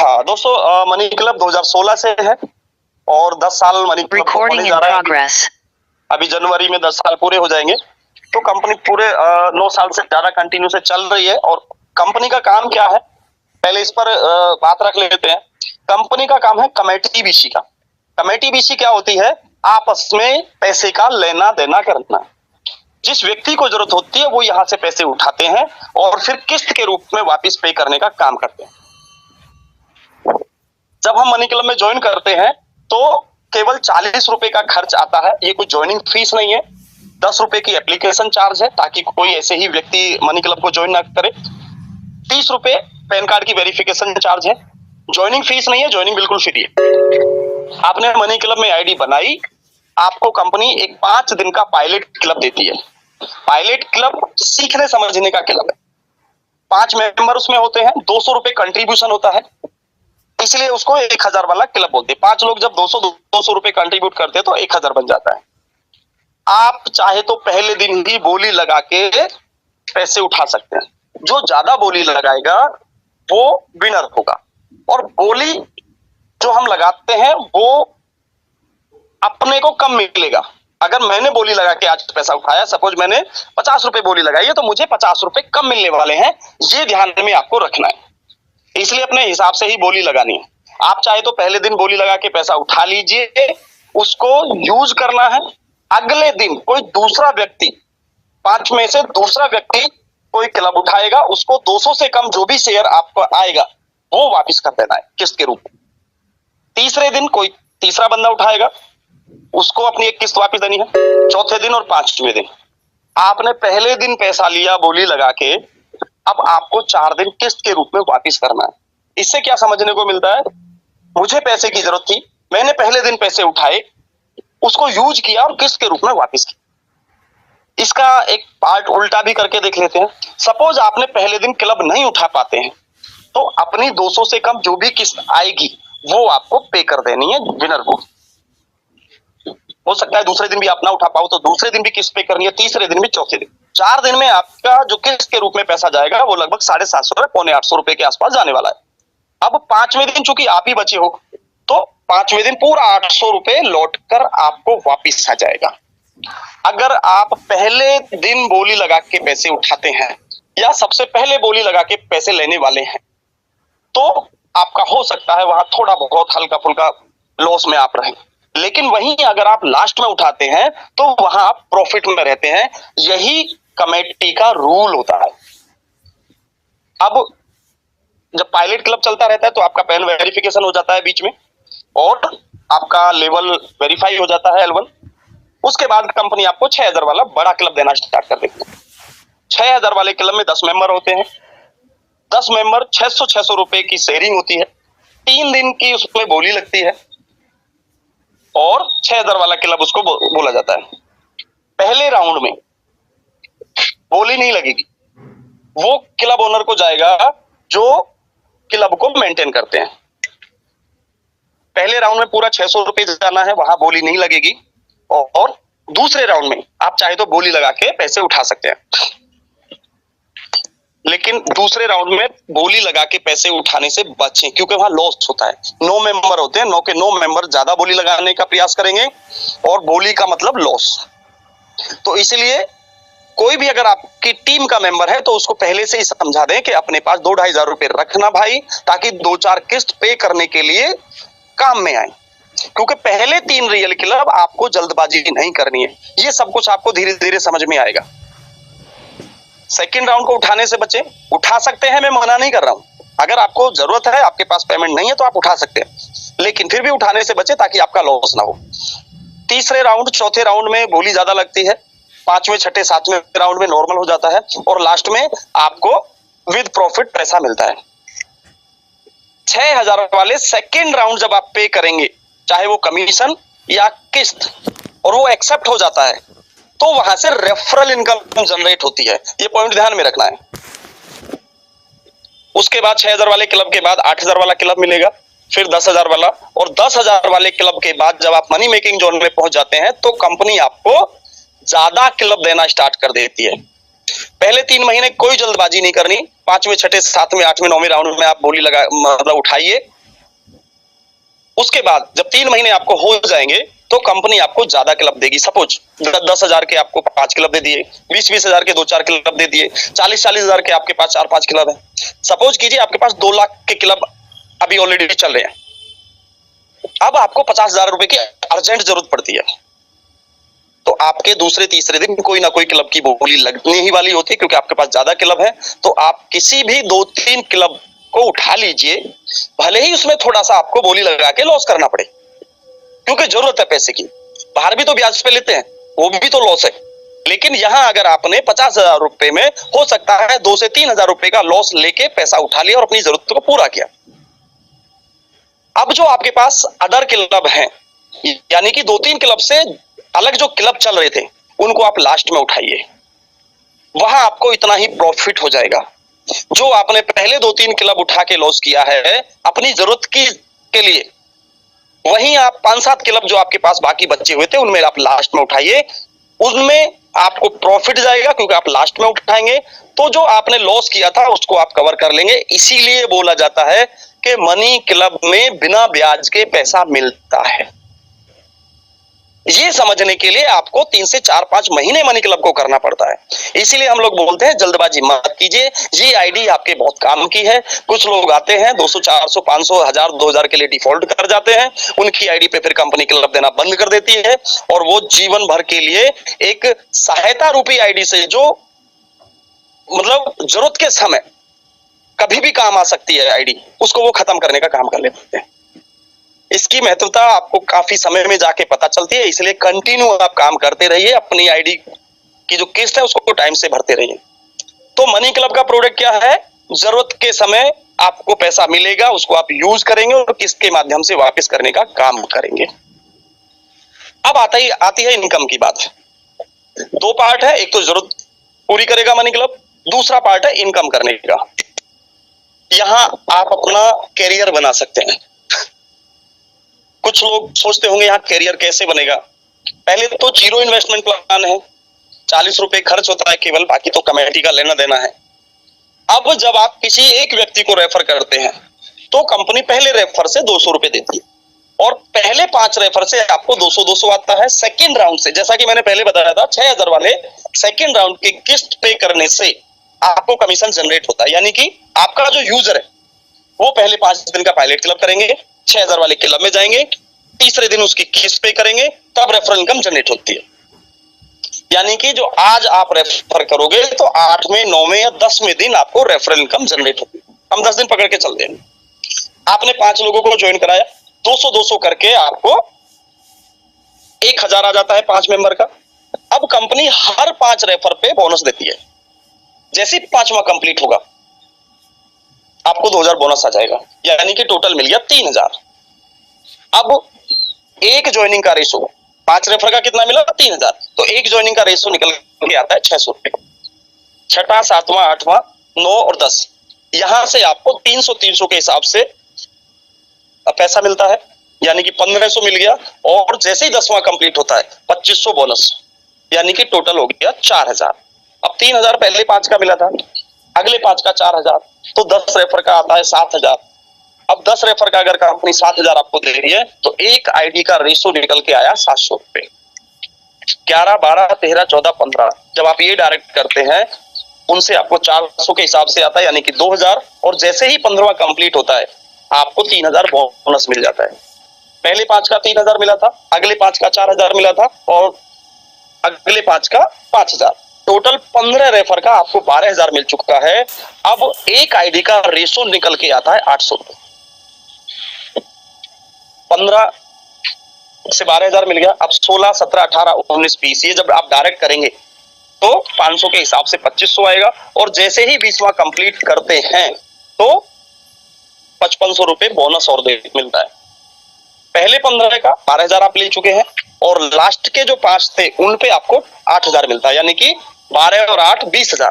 हाँ दोस्तों, money club 2016 से है और 10 साल मनी क्लब होने जा रहा है। अभी जनवरी में 10 साल पूरे हो जाएंगे। तो कंपनी पूरे 9 साल से ज्यादा कंटिन्यू से चल रही है। और कंपनी का काम क्या है, पहले इस पर बात रख लेते हैं। कंपनी का काम है कमेटी बीसी का। कमेटी बीसी क्या होती है? आपस में पैसे का लेना देना करना। जिस व्यक्ति को जरूरत होती है वो यहाँ से पैसे उठाते हैं और फिर किस्त के रूप में वापस पे करने का काम करते हैं। जब हम मनी क्लब में ज्वाइन करते हैं तो केवल 40 रुपए का खर्च आता है। ये कोई ज्वाइनिंग फीस नहीं है। 10 रुपए की एप्लीकेशन चार्ज है ताकि कोई ऐसे ही व्यक्ति मनी क्लब को ज्वाइन ना करे। 30 रुपए पैन कार्ड की वेरिफिकेशन चार्ज है। ज्वाइनिंग फीस नहीं है, ज्वाइनिंग बिल्कुल फ्री है। आपने मनी क्लब में आईडी बनाई, आपको कंपनी एक 5 दिन का पायलट क्लब देती है। पायलट क्लब सीखने समझने का क्लब है। 5 मेंबर उसमें होते हैं, 200 रुपए कंट्रीब्यूशन होता है, इसलिए उसको 1000 वाला क्लब बोलते हैं। 5 लोग जब 200 रुपए कंट्रीब्यूट करते हैं तो 1000 बन जाता है। आप चाहे तो पहले दिन ही बोली लगा के पैसे उठा सकते हैं। जो ज्यादा बोली लगाएगा वो विनर होगा। और बोली जो हम लगाते हैं वो अपने को कम मिलेगा। अगर मैंने बोली लगा के आज पैसा उठाया, सपोज मैंने 50 रुपए बोली लगाई है, तो मुझे 50 रुपए कम मिलने वाले हैं। ये ध्यान में आपको रखना है। इसलिए अपने हिसाब से ही बोली लगानी है। आप चाहे तो पहले दिन बोली लगा के पैसा उठा लीजिए, उसको यूज करना है। अगले दिन कोई दूसरा व्यक्ति, 5 में से दूसरा व्यक्ति कोई क्लब उठाएगा, उसको 200 से कम जो भी शेयर आपको आएगा वो वापस कर देना है किस्त के रूप में। तीसरे दिन कोई तीसरा बंदा उठाएगा, उसको अपनी एक किस्त वापस देनी है। चौथे दिन और 5वें दिन आपने पहले दिन पैसा लिया बोली लगा के, अब आपको 4 दिन किस्त के रूप में वापस करना है। इससे क्या समझने को मिलता है? मुझे पैसे की जरूरत थी, मैंने पहले दिन पैसे उठाए, उसको यूज किया और किस्त के रूप में वापस किया। इसका एक पार्ट उल्टा भी करके देख लेते हैं। सपोज आपने पहले दिन क्लब नहीं उठा पाते हैं तो अपनी 200 से कम जो भी किस्त आएगी वो आपको पे कर देनी है विनर को। हो सकता है दूसरे दिन भी आप ना उठा पाओ तो दूसरे दिन भी किस्त पे करनी है, तीसरे दिन भी, चौथे दिन। 4 दिन में आपका जो किस्त के रूप में पैसा जाएगा वो लगभग 750 रुपए, 850 रुपए के आसपास जाने वाला है। अब 5वें दिन चूंकि आप ही बचे हो तो 5वें दिन पूरा 800 रुपए लौट कर आपको वापिस आ जाएगा। अगर आप पहले दिन बोली लगा के पैसे उठाते हैं या सबसे पहले बोली लगा के पैसे लेने वाले हैं तो आपका हो सकता है वहां थोड़ा बहुत हल्का फुल्का लॉस में आप रहें। लेकिन वहीं अगर आप लास्ट में उठाते हैं तो वहां आप प्रॉफिट में रहते हैं। यही कमेटी का रूल होता है। अब जब पायलट क्लब चलता रहता है तो आपका पैन वेरिफिकेशन हो जाता है बीच में और आपका लेवल वेरीफाई हो जाता है L1। उसके बाद कंपनी आपको 6000 वाला बड़ा क्लब देना स्टार्ट कर देती है। 6000 वाले क्लब में 10 मेंबर होते हैं। 10 मेंबर 600 रुपए की शेयरिंग होती है। 3 दिन की उसमें बोली लगती है और 6000 वाला क्लब उसको बोला जाता है। पहले राउंड में बोली नहीं लगेगी, वो क्लब ओनर को जाएगा जो क्लब को मेंटेन करते हैं। पहले राउंड में पूरा 600 रुपए जाना है, वहां बोली नहीं लगेगी। और दूसरे राउंड में आप चाहे तो बोली लगा के पैसे उठा सकते हैं, लेकिन दूसरे राउंड में बोली लगा के पैसे उठाने से बचें क्योंकि वहां लॉस होता है। 9 मेंबर होते हैं, 9 के 9 मेंबर ज्यादा बोली लगाने का प्रयास करेंगे और बोली का मतलब लॉस। तो इसलिए कोई भी अगर आपकी टीम का मेंबर है तो उसको पहले से ही समझा दें कि अपने पास 2-2,500 रुपए रखना भाई, ताकि 2-4 किस्त पे करने के लिए काम में आए। क्योंकि पहले 3 रियल क्लब आपको जल्दबाजी नहीं करनी है। ये सब कुछ आपको धीरे धीरे समझ में आएगा। सेकंड राउंड को उठाने से बचे, उठा सकते हैं, मैं मना नहीं कर रहा हूं। अगर आपको जरूरत है, आपके पास पेमेंट नहीं है तो आप उठा सकते हैं, लेकिन फिर भी उठाने से बचे ताकि आपका लॉस ना हो। तीसरे राउंड, चौथे राउंड में बोली ज्यादा लगती है। 5वें, 6ठे, 7वें राउंड में नॉर्मल हो जाता है और लास्ट में आपको विद प्रॉफिट पैसा मिलता है। 6000 वाले सेकेंड राउंड जब आप पे करेंगे, चाहे वो कमीशन या किस्त, और वो एक्सेप्ट हो जाता है तो वहां से रेफरल इनकम जनरेट होती है। ये पॉइंट ध्यान में रखना है। उसके बाद 6000 वाले क्लब के बाद 8000 वाला क्लब मिलेगा, फिर 10,000 वाला, और 10,000 वाले क्लब के बाद जब आप मनी मेकिंग जोन में पहुंच जाते हैं तो कंपनी आपको ज्यादा क्लब देना स्टार्ट कर देती है। पहले 3 महीने कोई जल्दबाजी नहीं करनी। 5वें, 6ठे, 7वें, 8वें, 9वें राउंड में आप बोली लगा मतलब उठाइए उसके बाद जब 3 महीने आपको हो जाएंगे तो कंपनी आपको ज्यादा क्लब देगी। सपोज 10,000 के आपको 5 क्लब दे दिए, 20,000 के 2-4 क्लब दे दिए, 40,000 के आपके पास 4-5 क्लब है। सपोज कीजिए आपके पास 2 लाख के क्लब अभी ऑलरेडी चल रहे हैं, अब आपको 50,000 रुपए की अर्जेंट जरूरत पड़ती है, तो आपके दूसरे तीसरे दिन कोई ना कोई क्लब की बोली लगने ही वाली होती है, क्योंकि आपके पास ज्यादा क्लब है। तो आप किसी भी 2-3 क्लब को उठा लीजिए, भले ही उसमें थोड़ा सा आपको बोली लगा के लॉस करना पड़े, क्योंकि जरूरत है पैसे की। बाहर भी तो ब्याज पे लेते हैं, वो भी तो लॉस है। लेकिन यहां अगर आपने 50,000 रुपए में हो सकता है 2 से 3,000 रुपए का लॉस लेके पैसा उठा लिया और अपनी जरूरत को पूरा किया। अब जो आपके पास अदर क्लब हैं, यानी कि 2-3 क्लब से अलग जो क्लब चल रहे थे, उनको आप लास्ट में उठाइए, वहां आपको इतना ही प्रॉफिट हो जाएगा। जो आपने पहले 2-3 क्लब उठा के लॉस किया है अपनी जरूरत के लिए, वहीं आप 5-7 क्लब जो आपके पास बाकी बचे हुए थे उनमें आप लास्ट में उठाइए, उनमें आपको प्रॉफिट जाएगा, क्योंकि आप लास्ट में उठाएंगे तो जो आपने लॉस किया था उसको आप कवर कर लेंगे। इसीलिए बोला जाता है कि मनी क्लब में बिना ब्याज के पैसा मिलता है। ये समझने के लिए आपको 3 से 4-5 महीने मनी क्लब को करना पड़ता है। इसीलिए हम लोग बोलते हैं जल्दबाजी मत कीजिए, ये आईडी आपके बहुत काम की है। कुछ लोग आते हैं 200, 400, 500, 1000, 2000 के लिए डिफॉल्ट कर जाते हैं, उनकी आईडी पे फिर कंपनी क्लब देना बंद कर देती है, और वो जीवन भर के लिए एक सहायता रूपी आईडी से, जो मतलब जरूरत के समय कभी भी काम आ सकती है आईडी, उसको वो खत्म करने का काम कर लेते हैं। इसकी महत्वता आपको काफी समय में जाके पता चलती है, इसलिए कंटिन्यू आप काम करते रहिए, अपनी आईडी की जो किस्त है उसको टाइम से भरते रहिए। तो मनी क्लब का प्रोडक्ट क्या है? जरूरत के समय आपको पैसा मिलेगा, उसको आप यूज करेंगे और किस्त के माध्यम से वापस करने का काम करेंगे। अब आती है इनकम की बात। 2 पार्ट है, एक तो जरूरत पूरी करेगा मनी क्लब, दूसरा पार्ट है इनकम करने का। यहां आप अपना कैरियर बना सकते हैं। कुछ लोग सोचते होंगे यहाँ कैरियर कैसे बनेगा। पहले तो 0 इन्वेस्टमेंट प्लान है, 40 रुपए खर्च होता है केवल, बाकी तो कमेटी का लेना देना है। अब जब आप किसी एक व्यक्ति को रेफर करते हैं तो कंपनी पहले रेफर से 200 रुपए देती है, और पहले 5 रेफर से आपको 200-200 आता है। सेकेंड राउंड से, जैसा कि मैंने पहले बताया था, 6,000 वाले सेकेंड राउंड की किस्त पे करने से आपको कमीशन जनरेट होता है। यानी कि आपका जो यूजर है वो पहले 5 दिन का पायलट क्लब करेंगे, 6,000 वाले क्लब में जाएंगे, तीसरे दिन उसकी किस्त पे करेंगे, तब रेफरल इनकम जनरेट होती है। यानी कि जो आज आप रेफर करोगे तो 8वें, 9वें या 10वें दिन आपको रेफरल इनकम जनरेट होगी। हम 10 दिन पकड़ के चलते हैं। आपने 5 लोगों को ज्वाइन कराया, 200-200 करके आपको 1,000 आ जाता है 5 मेंबर का। अब कंपनी हर 5 रेफर पे बोनस देती है। जैसे 5वां कंप्लीट होगा आपको 2,000 बोनस आ जाएगा, यानी कि टोटल मिल गया 3,000। अब एक ज्वाइनिंग का रेशो, 5 रेफर का कितना मिला? 3,000। तो एक ज्वाइनिंग का रेशो निकल के आता है 600 रुपए। 6वां, 7वां, 8वां, 9 और 10, यहां से आपको 300-300 के हिसाब से पैसा मिलता है, यानी कि 1,500 मिल गया। और जैसे ही 10वां कंप्लीट होता है 2,500 बोनस, यानी कि टोटल हो गया 4,000। अब 3,000 पहले 5 का मिला था, अगले 5 का 4,000, तो 10 रेफर का आता है 7,000। अब 10 रेफर का अगर कंपनी 7,000 आपको दे रही है तो एक आईडी का रेशो निकल के आया 700 रुपए। 11, 12, 13, 14, 15 जब आप ये डायरेक्ट करते हैं उनसे आपको 400 के हिसाब से आता है, यानी कि 2,000। और जैसे ही 15वां कंप्लीट होता है आपको 3,000 बोनस मिल जाता है। पहले 5 का 3,000 मिला था, अगले 5 का 4,000 मिला था, और अगले 5 का 5,000। टोटल 15 रेफर का आपको 12,000 मिल चुका है। अब एक आईडी का रेशो निकल के आता है 800 रुपए। 15 से 12,000 मिल गया। अब 16, 17, 18, 19, 20 ये जब आप डायरेक्ट करेंगे तो 500 के हिसाब से 2,500 आएगा। और जैसे ही 20वां कंप्लीट करते हैं तो 5,500 रुपए बोनस और मिलता है। पहले 15 का 12,000 आप ले चुके हैं, और लास्ट के जो 5 थे उन पे आपको 8,000 मिलता है, यानी कि 12 और 8, 20,000।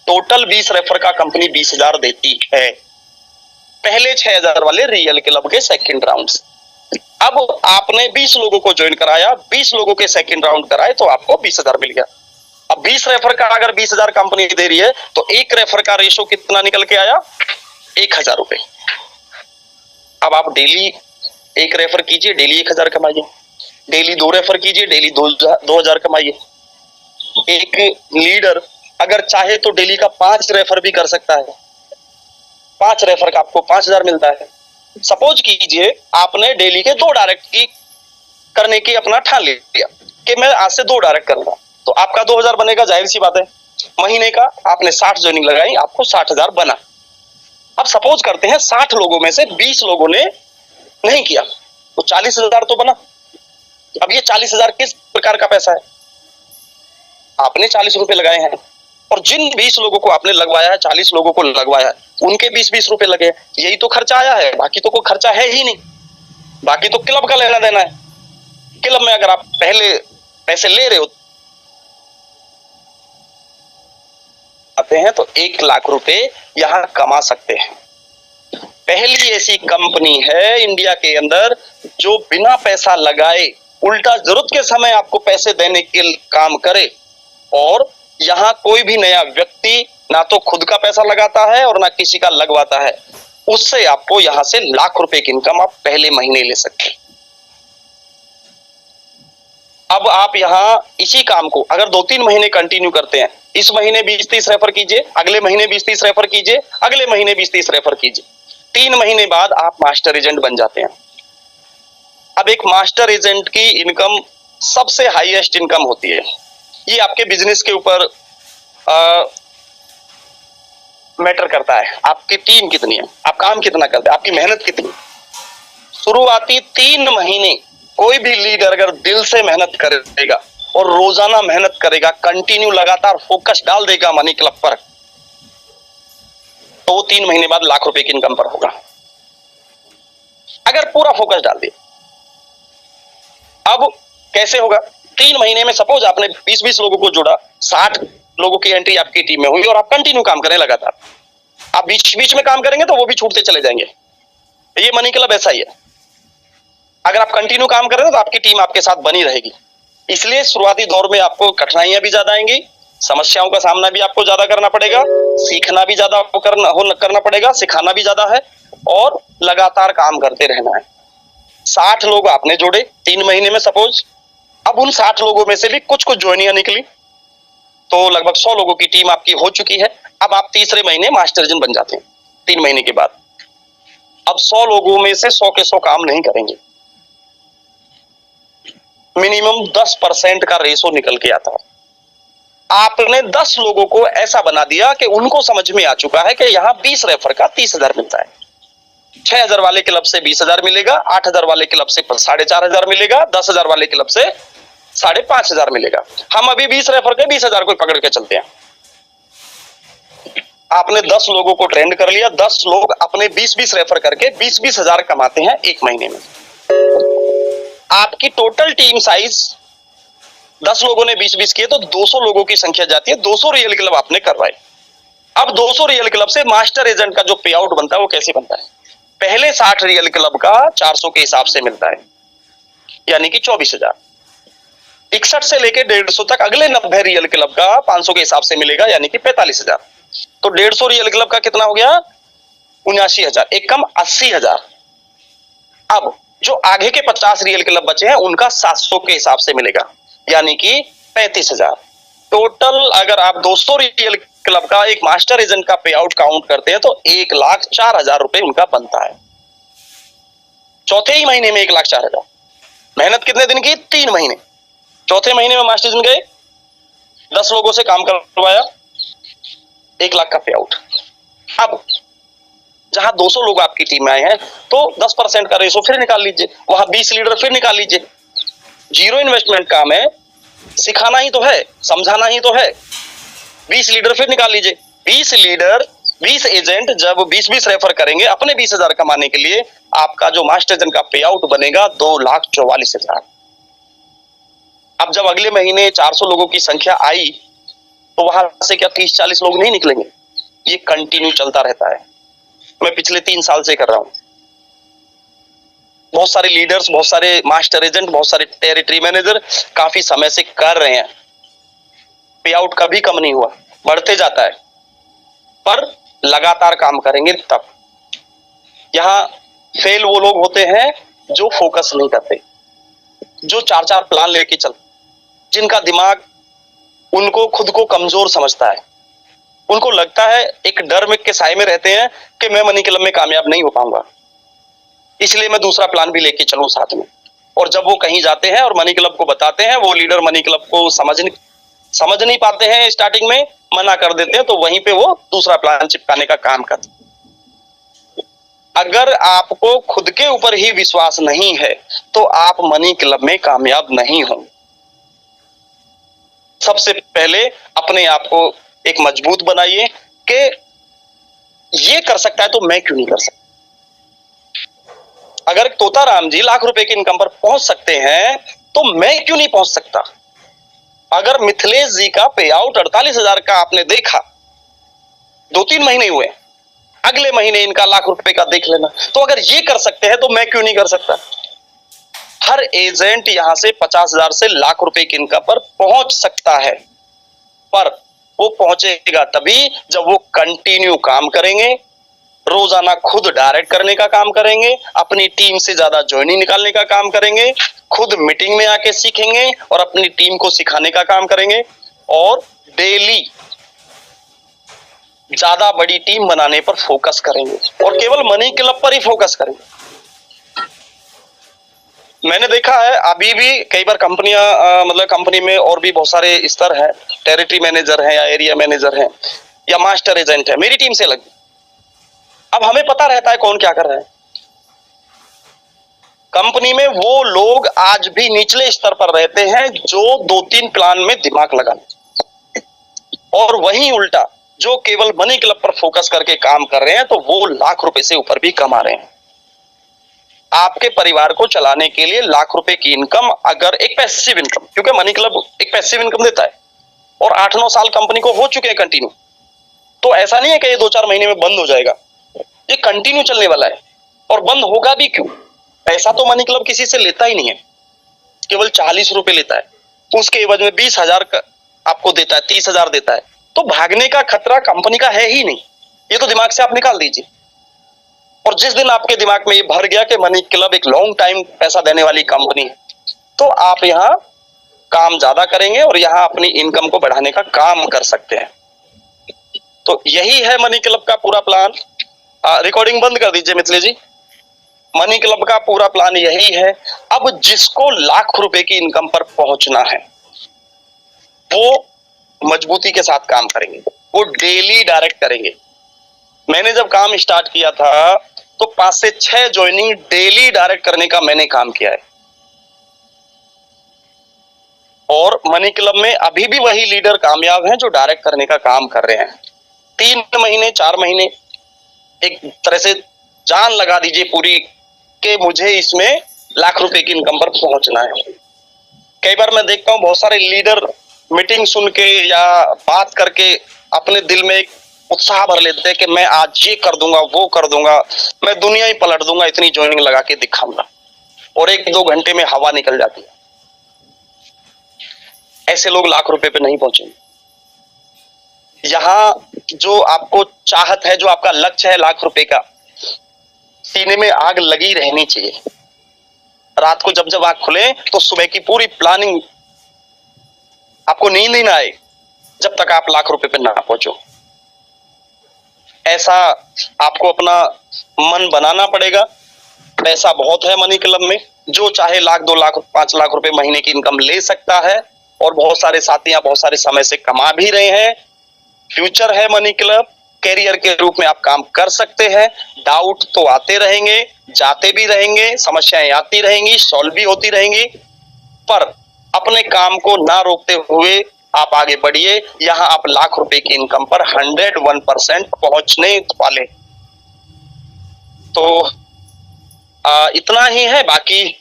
टोटल 20 रेफर का कंपनी 20,000 देती है पहले 6,000 वाले रियल क्लब के सेकंड राउंड से। अब आपने 20 लोगों को ज्वाइन कराया, 20 लोगों के सेकंड राउंड कराए, तो आपको 20,000 मिल गया। अब 20 रेफर का अगर 20,000 कंपनी दे रही है तो एक रेफर का रेशो कितना निकल के आया? 1,000 रुपए। अब आप डेली एक रेफर कीजिए, डेली 1000 कमाइए, डेली 2 रेफर कीजिए, डेली 2000 कमाइए। एक लीडर अगर चाहे तो डेली का 5 रेफर भी कर सकता है, 5 रेफर का आपको 5000 मिलता है। सपोज कीजिए आपने डेली के 2 डायरेक्ट की करने की अपना ठान लिया कि मैं आज से 2 डायरेक्ट करूंगा, तो आपका 2000 बनेगा, जाहिर सी बात है। महीने का आपने 60 ज्वाइनिंग लगाई, आपको 60,000 बना। अब सपोज करते हैं 60 लोगों में से 20 लोगों ने नहीं किया, तो 40,000 तो बना। अब ये 40,000 किस प्रकार का पैसा है? आपने 40 रुपए लगाए हैं और जिन 20 लोगों को आपने लगवाया है, 40 लोगों को लगवाया है, उनके 20-20 रुपए लगे, यही तो खर्चा आया है, बाकी तो कोई खर्चा है ही नहीं। बाकी तो क्लब का लेना देना है। क्लब में अगर आप पहले पैसे ले रहे हो आते हैं तो 1 लाख रुपए यहां कमा सकते हैं। पहली ऐसी कंपनी है इंडिया के अंदर जो बिना पैसा लगाए उल्टा जरूरत के समय आपको पैसे देने के काम करे, और यहां कोई भी नया व्यक्ति ना तो खुद का पैसा लगाता है और ना किसी का लगवाता है। उससे आपको यहां से लाख रुपए की इनकम आप पहले महीने ले सकते हैं। अब आप यहां इसी काम को अगर 2-3 महीने कंटिन्यू करते हैं, इस महीने 20-30 रेफर कीजिए, अगले महीने 20-30 रेफर कीजिए, अगले महीने 20-30 रेफर कीजिए, 3 महीने बाद आप मास्टर एजेंट बन जाते हैं। अब एक मास्टर एजेंट की इनकम सबसे हाईएस्ट इनकम होती है। ये आपके बिजनेस के ऊपर मैटर करता है। आपकी टीम कितनी है, आप काम कितना करते हैं, आपकी मेहनत कितनी। शुरुआती 3 महीने कोई भी लीडर अगर दिल से मेहनत करेगा और रोजाना मेहनत करेगा, कंटिन्यू लगातार फोकस डाल देगा मनी क्लब पर, तो 3 महीने बाद लाख रुपए की इनकम पर होगा, अगर पूरा फोकस डाल दिया। अब कैसे होगा? 3 महीने में सपोज आपने 20-20 लोगों को जोड़ा, 60 लोगों की एंट्री आपकी टीम में हुई और आप कंटिन्यू काम करें लगातार। आप बीच बीच में काम करेंगे तो वो भी छूटते चले जाएंगे। ये मनी क्लब ऐसा ही है, अगर आप कंटिन्यू काम करें तो आपकी टीम आपके साथ बनी रहेगी। इसलिए शुरुआती दौर में आपको कठिनाइयां भी ज्यादा आएंगी, समस्याओं का सामना भी आपको ज्यादा करना पड़ेगा, सीखना भी ज्यादा आपको करना पड़ेगा, सिखाना भी ज्यादा है, और लगातार काम करते रहना है। 60 लोग आपने जोड़े 3 महीने में सपोज, अब उन 60 लोगों में से भी कुछ ज्वाइनियां निकली, तो लगभग 100 लोगों की टीम आपकी हो चुकी है। अब आप तीसरे महीने मास्टर एजेंट बन जाते हैं 3 महीने के बाद। अब 100 लोगों में से 100 के 100 काम नहीं करेंगे, मिनिमम 10% का रेशो निकल के आता है। आपने 10 लोगों को ऐसा बना दिया कि उनको समझ में आ चुका है कि यहां 20 रेफर का 30,000 मिलता है, 6,000 वाले क्लब से 20,000 मिलेगा, 8,000 वाले क्लब से 4,500 मिलेगा, 10,000 वाले क्लब से 5,500 मिलेगा। हम अभी 20 रेफर के 20,000 को पकड़ के चलते हैं। आपने 10 लोगों को ट्रेंड कर लिया, 10 लोग अपने 20-20 रेफर करके 20-20 हजार कमाते हैं एक महीने में। आपकी टोटल टीम साइज 10 लोगों ने 20-20 किए तो 200 लोगों की संख्या जाती है, 200 रियल क्लब आपने करवाए। अब 200 रियल क्लब से मास्टर एजेंट का जो पे आउट बनता है वो कैसे बनता है? पहले 60 रियल क्लब का 400 के हिसाब से मिलता है, यानी कि 24,000। 61 से लेके 150 तक अगले 90 रियल क्लब का 500 के हिसाब से मिलेगा, यानी कि 45,000। तो 150 रियल क्लब का कितना हो गया? 79,000, एक कम 80,000। अब जो आगे के 50 रियल क्लब बचे हैं उनका 700 के हिसाब से मिलेगा, यानी कि 35,000। टोटल अगर आप 200 रियल क्लब का एक मास्टर एजेंट का पे आउट काउंट करते हैं तो 1,04,000 रुपए उनका बनता है। चौथे ही महीने में 1,04,000। मेहनत कितने दिन की? 3 महीने। चौथे महीने में मास्टर एजेंट गए, 10 लोगों से काम करवाया, 1 लाख का पे आउट। अब जहां 200 लोग आपकी टीम में आए हैं तो 10% का रेशो फिर निकाल लीजिए, वहां 20 लीडर फिर निकाल लीजिए। जीरो इन्वेस्टमेंट काम है, सिखाना ही तो है, समझाना ही तो है। 20 लीडर फिर निकाल लीजिए। 20 लीडर 20 एजेंट जब 20-20 रेफर करेंगे अपने 20,000 कमाने के लिए, आपका जो मास्टर एजेंट का पे आउट बनेगा 2,44,000। अब जब अगले महीने 400 लोगों की संख्या आई तो वहां से क्या 30-40 लोग नहीं निकलेंगे? ये कंटिन्यू चलता रहता है। मैं पिछले 3 साल से कर रहा हूं। बहुत सारे लीडर्स, बहुत सारे मास्टर एजेंट, बहुत सारे टेरिटरी मैनेजर काफी समय से कर रहे हैं, पे आउट कभी कम नहीं हुआ, बढ़ते जाता है। पर लगातार काम करेंगे तब। यहां फेल वो लोग होते हैं जो फोकस नहीं करते, जो 4-4 प्लान लेके चल, जिनका दिमाग उनको खुद को कमजोर समझता है, उनको लगता है, एक डर में के साए में रहते हैं कि मैं मनी क्लब में कामयाब नहीं हो पाऊंगा, इसलिए मैं दूसरा प्लान भी लेके चलूं साथ में। और जब वो कहीं जाते हैं और मनी क्लब को बताते हैं, वो लीडर मनी क्लब को समझ नहीं पाते हैं, स्टार्टिंग में मना कर देते हैं, तो वहीं पे वो दूसरा प्लान चिपकाने का काम करते हैं। अगर आपको खुद के ऊपर ही विश्वास नहीं है तो आप मनी क्लब में कामयाब नहीं होंगे। सबसे पहले अपने आप को एक मजबूत बनाइए कि ये कर सकता है तो मैं क्यों नहीं कर सकता। अगर तोताराम जी लाख रुपए की इनकम पर पहुंच सकते हैं तो मैं क्यों नहीं पहुंच सकता। अगर मिथिलेश जी का पे आउट 48,000 का आपने देखा, 2-3 महीने हुए, अगले महीने इनका लाख रुपए का देख लेना। तो अगर ये कर सकते हैं तो मैं क्यों नहीं कर सकता। हर एजेंट यहां से 50,000 से लाख रुपए की इनकम पर पहुंच सकता है, पर वो पहुंचेगा तभी जब वो कंटिन्यू काम करेंगे, रोजाना खुद डायरेक्ट करने का काम करेंगे, अपनी टीम से ज्यादा ज्वाइनिंग निकालने का काम करेंगे, खुद मीटिंग में आके सीखेंगे और अपनी टीम को सिखाने का काम करेंगे, और डेली ज्यादा बड़ी टीम बनाने पर फोकस करेंगे और केवल मनी क्लब पर ही फोकस करेंगे। मैंने देखा है अभी भी कई बार कंपनियां, मतलब कंपनी में और भी बहुत सारे स्तर हैं, टेरिटरी मैनेजर हैं या एरिया मैनेजर हैं या मास्टर एजेंट है, मेरी टीम से अलग। अब हमें पता रहता है कौन क्या कर रहा है। कंपनी में वो लोग आज भी निचले स्तर पर रहते हैं जो 2-3 प्लान में दिमाग लगाते, और वहीं उल्टा जो केवल मनी क्लब पर फोकस करके काम कर रहे हैं तो वो लाख रुपए से ऊपर भी कमा रहे हैं। आपके परिवार को चलाने के लिए लाख रुपए की इनकम, अगर एक पैसिव इनकम, क्योंकि मनी क्लब एक पैसिव इनकम देता है और 8-9 साल कंपनी को हो चुके हैं कंटिन्यू, तो ऐसा नहीं है कि ये 2-4 महीने में बंद हो जाएगा, ये कंटिन्यू चलने वाला है। और बंद होगा भी क्यों, पैसा तो मनी क्लब किसी से लेता ही नहीं है, केवल 40 रुपए लेता है, उसके एवज में 20,000 आपको देता है, 30,000 देता है, तो भागने का खतरा कंपनी का है ही नहीं, ये तो दिमाग से आप निकाल दीजिए। और जिस दिन आपके दिमाग में ये भर गया कि मनी क्लब एक लॉन्ग टाइम पैसा देने वाली कंपनी है, तो आप यहाँ काम ज्यादा करेंगे और यहाँ अपनी इनकम को बढ़ाने का काम कर सकते हैं। तो यही है मनी क्लब का पूरा प्लान। रिकॉर्डिंग बंद कर दीजिए मिथिलेश जी। मनी क्लब का पूरा प्लान यही है। अब जिसको लाख रुपए की इनकम पर पहुंचना है वो मजबूती के साथ काम करेंगे, वो डेली डायरेक्ट करेंगे। मैंने जब काम स्टार्ट किया था तो 5 से 6 ज्वाइनिंग डेली डायरेक्ट करने का मैंने काम किया है, और मनी क्लब में अभी भी वही लीडर कामयाब हैं जो डायरेक्ट करने का काम कर रहे हैं। 3 महीने 4 महीने एक तरह से जान लगा दीजिए पूरी कि मुझे इसमें लाख रुपए की इनकम पर पहुंचना है। कई बार मैं देखता हूं बहुत सारे लीडर मीटिंग सुन के या बात करके अपने दिल में एक उत्साह भर लेते हैं कि मैं आज ये कर दूंगा, वो कर दूंगा, मैं दुनिया ही पलट दूंगा, इतनी ज्वाइनिंग लगा के दिखाऊंगा, और 1-2 घंटे में हवा निकल जाती है। ऐसे लोग लाख रुपए पे नहीं पहुंचेंगे। यहां जो आपको चाहत है, जो आपका लक्ष्य है लाख रुपए का, सीने में आग लगी रहनी चाहिए। रात को जब जब आंख खुले तो सुबह की पूरी प्लानिंग, आपको नींद ही ना आए जब तक आप लाख रुपए पे ना पहुंचो। ऐसा आपको अपना मन बनाना पड़ेगा। पैसा बहुत है मनी क्लब में, जो चाहे लाख, 2 लाख, 5 लाख रुपए महीने की इनकम ले सकता है, और बहुत सारे साथियां बहुत सारे समय से कमा भी रहे हैं। फ्यूचर है मनी क्लब, कैरियर के रूप में आप काम कर सकते हैं। डाउट तो आते रहेंगे, जाते भी रहेंगे, समस्याएं आती रहेंगी, सॉल्व भी होती रहेंगी, पर अपने काम को ना रोकते हुए आप आगे बढ़िए। यहां आप लाख रुपए की इनकम पर 101% पहुंचने वाले। तो इतना ही है। बाकी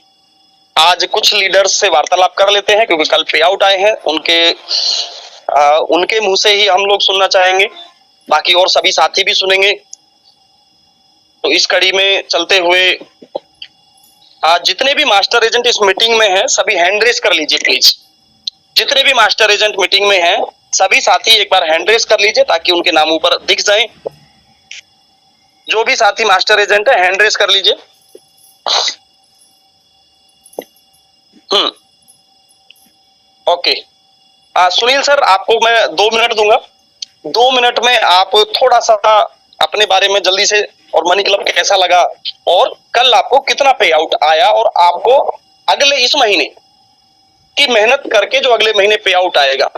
आज कुछ लीडर्स से वार्तालाप कर लेते हैं, क्योंकि कल पे आउट आए हैं, उनके मुंह से ही हम लोग सुनना चाहेंगे, बाकी और सभी साथी भी सुनेंगे। तो इस कड़ी में चलते हुए आज जितने भी मास्टर एजेंट इस मीटिंग में हैं, सभी हैंड रेस कर लीजिए प्लीज। जितने भी मास्टर एजेंट मीटिंग में हैं, सभी साथी एक बार हैंड रेस कर लीजिए ताकि उनके नाम ऊपर दिख जाए। जो भी साथी मास्टर एजेंट है, हैंड रेस कर लीजिए। सुनील सर, आपको मैं 2 मिनट दूंगा। 2 मिनट में आप थोड़ा सा अपने बारे में जल्दी से, और मनी क्लब कैसा लगा, और कल आपको कितना पे आउट आया, और आपको अगले इस महीने की मेहनत करके जो अगले महीने पे आउट आएगा,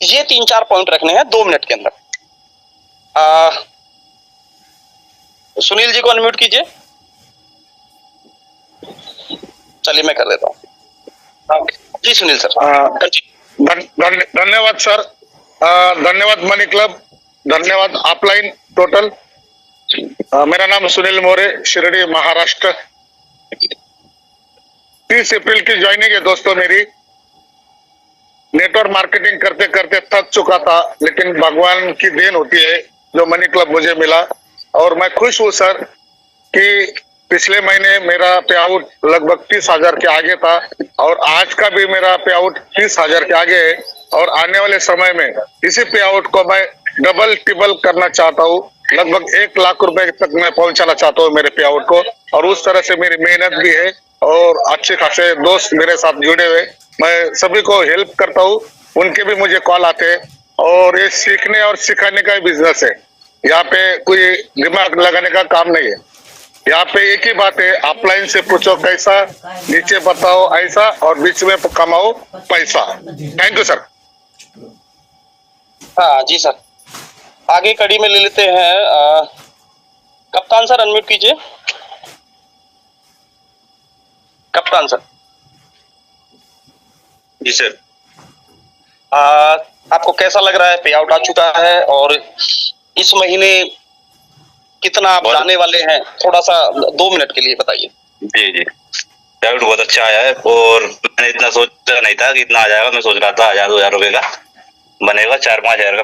ये 3-4 पॉइंट रखने हैं 2 मिनट के अंदर। सुनील जी को अनम्यूट कीजिए। चलिए मैं कर देता हूँ। जी सुनील सर। धन्यवाद सर, धन्यवाद मनी क्लब, धन्यवाद ऑफलाइन टोटल। मेरा नाम सुनील मोरे, शिरडी महाराष्ट्र। 30 अप्रैल की ज्वाइनिंग है दोस्तों मेरी। नेटवर्क मार्केटिंग करते करते थक चुका था, लेकिन भगवान की देन होती है जो मनी क्लब मुझे मिला, और मैं खुश हूँ सर कि पिछले महीने मेरा पे आउट लगभग 30,000 के आगे था, और आज का भी मेरा पे आउट 30,000 के आगे है, और आने वाले समय में इसी पे आउट को मैं डबल टिबल करना चाहता हूँ। लगभग 1 लाख रुपए तक मैं पहुंचाना चाहता हूँ मेरे पे आउट को, और उस तरह से मेरी मेहनत भी है, और अच्छे खासे दोस्त मेरे साथ जुड़े हुए, मैं सभी को हेल्प करता हूँ, उनके भी मुझे कॉल आते हैं, और ये सीखने और सिखाने का ही बिजनेस है। यहाँ पे कोई दिमाग लगाने का काम नहीं है। यहाँ पे एक ही बात है, ऑफलाइन से पूछो कैसा, नीचे बताओ ऐसा, और बीच में कमाओ पैसा। Thank you sir. हाँ जी सर, आगे कड़ी में ले लेते हैं। कप्तान सर अनम्यूट कीजिए। कप्तान सर। जी सर। आपको कैसा लग रहा है? पे आउट आ चुका है, और इस महीने कितना आप जाने वाले हैं? थोड़ा सा 2 मिनट के लिए बताइए। जी जी, पे आउट बहुत अच्छा आया है, और मैंने इतना सोचा नहीं था कि इतना आ जाएगा। मैं सोच रहा था 1,000-2,000 रुपए का बनेगा, 4-5 हजार का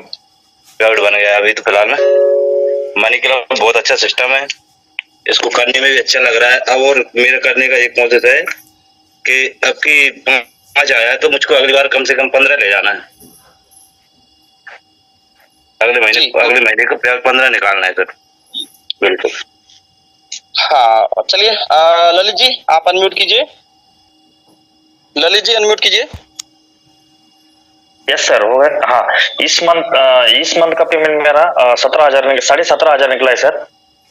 पे आउट बन गया अभी तो फिलहाल में। मनी क्लब बहुत अच्छा सिस्टम है, इसको करने में भी अच्छा लग रहा है। अब और मेरे करने का एक प्रोसेस है कि अब की 5 आया है तो मुझको अगली बार कम से कम 15 ले जाना है। अगले महीने का पे आउट 15 निकालना है सर। बिल्कुल। हाँ चलिए, ललित जी आप अनम्यूट कीजिए। ललित जी अनम्यूट कीजिए। यस सर, हो गया। हाँ, इस मंथ का पेमेंट मेरा 17,000 17,500 निकला है सर,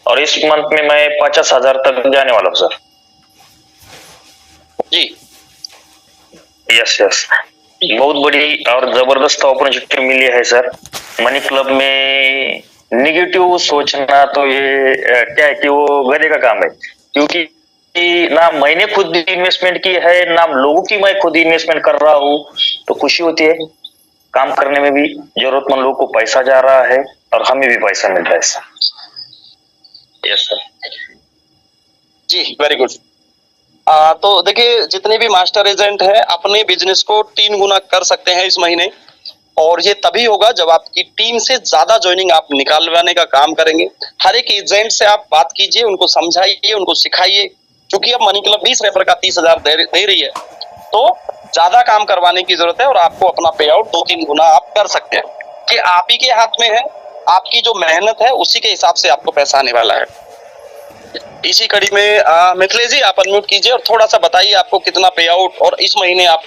और इस मंथ में मैं 50,000 तक जाने वाला हूँ सर। जी यस यस, बहुत बड़ी और जबरदस्त अपॉर्चुनिटी मिली है सर। मनी क्लब में निगेटिव सोचना तो ये क्या है कि वो गधे का काम है, क्योंकि ना मैंने खुद इन्वेस्टमेंट की है, ना लोगों की मैं खुद इन्वेस्टमेंट कर रहा हूँ, तो खुशी होती है। काम करने में भी जरूरतमंद लोगों को पैसा जा रहा है, और हमें भी पैसा मिल रहा है सर। Yes sir. जी वेरी गुड। तो देखिए, जितने भी मास्टर एजेंट हैं अपने बिजनेस को 3 गुना कर सकते हैं इस महीने, और ये तभी होगा जब आपकी टीम से ज्यादा ज्वाइनिंग आप निकालवाने का काम करेंगे। हर एक एजेंट से आप बात कीजिए, उनको समझाइए, उनको सिखाइए, क्योंकि अब मनी क्लब 20 रेफर का 30,000 दे रही है, तो ज्यादा काम करवाने की जरूरत है, और आपको अपना पे आउट 2-3 गुना आप कर सकते हैं। कि आप ही के हाथ में है, आपकी जो मेहनत है उसी के हिसाब से आपको पैसा आने वाला है। इसी कड़ी में मिथिलेश जी आप अनम्यूट कीजिए, और थोड़ा सा बताइए आपको कितना पे आउट, और इस महीने आप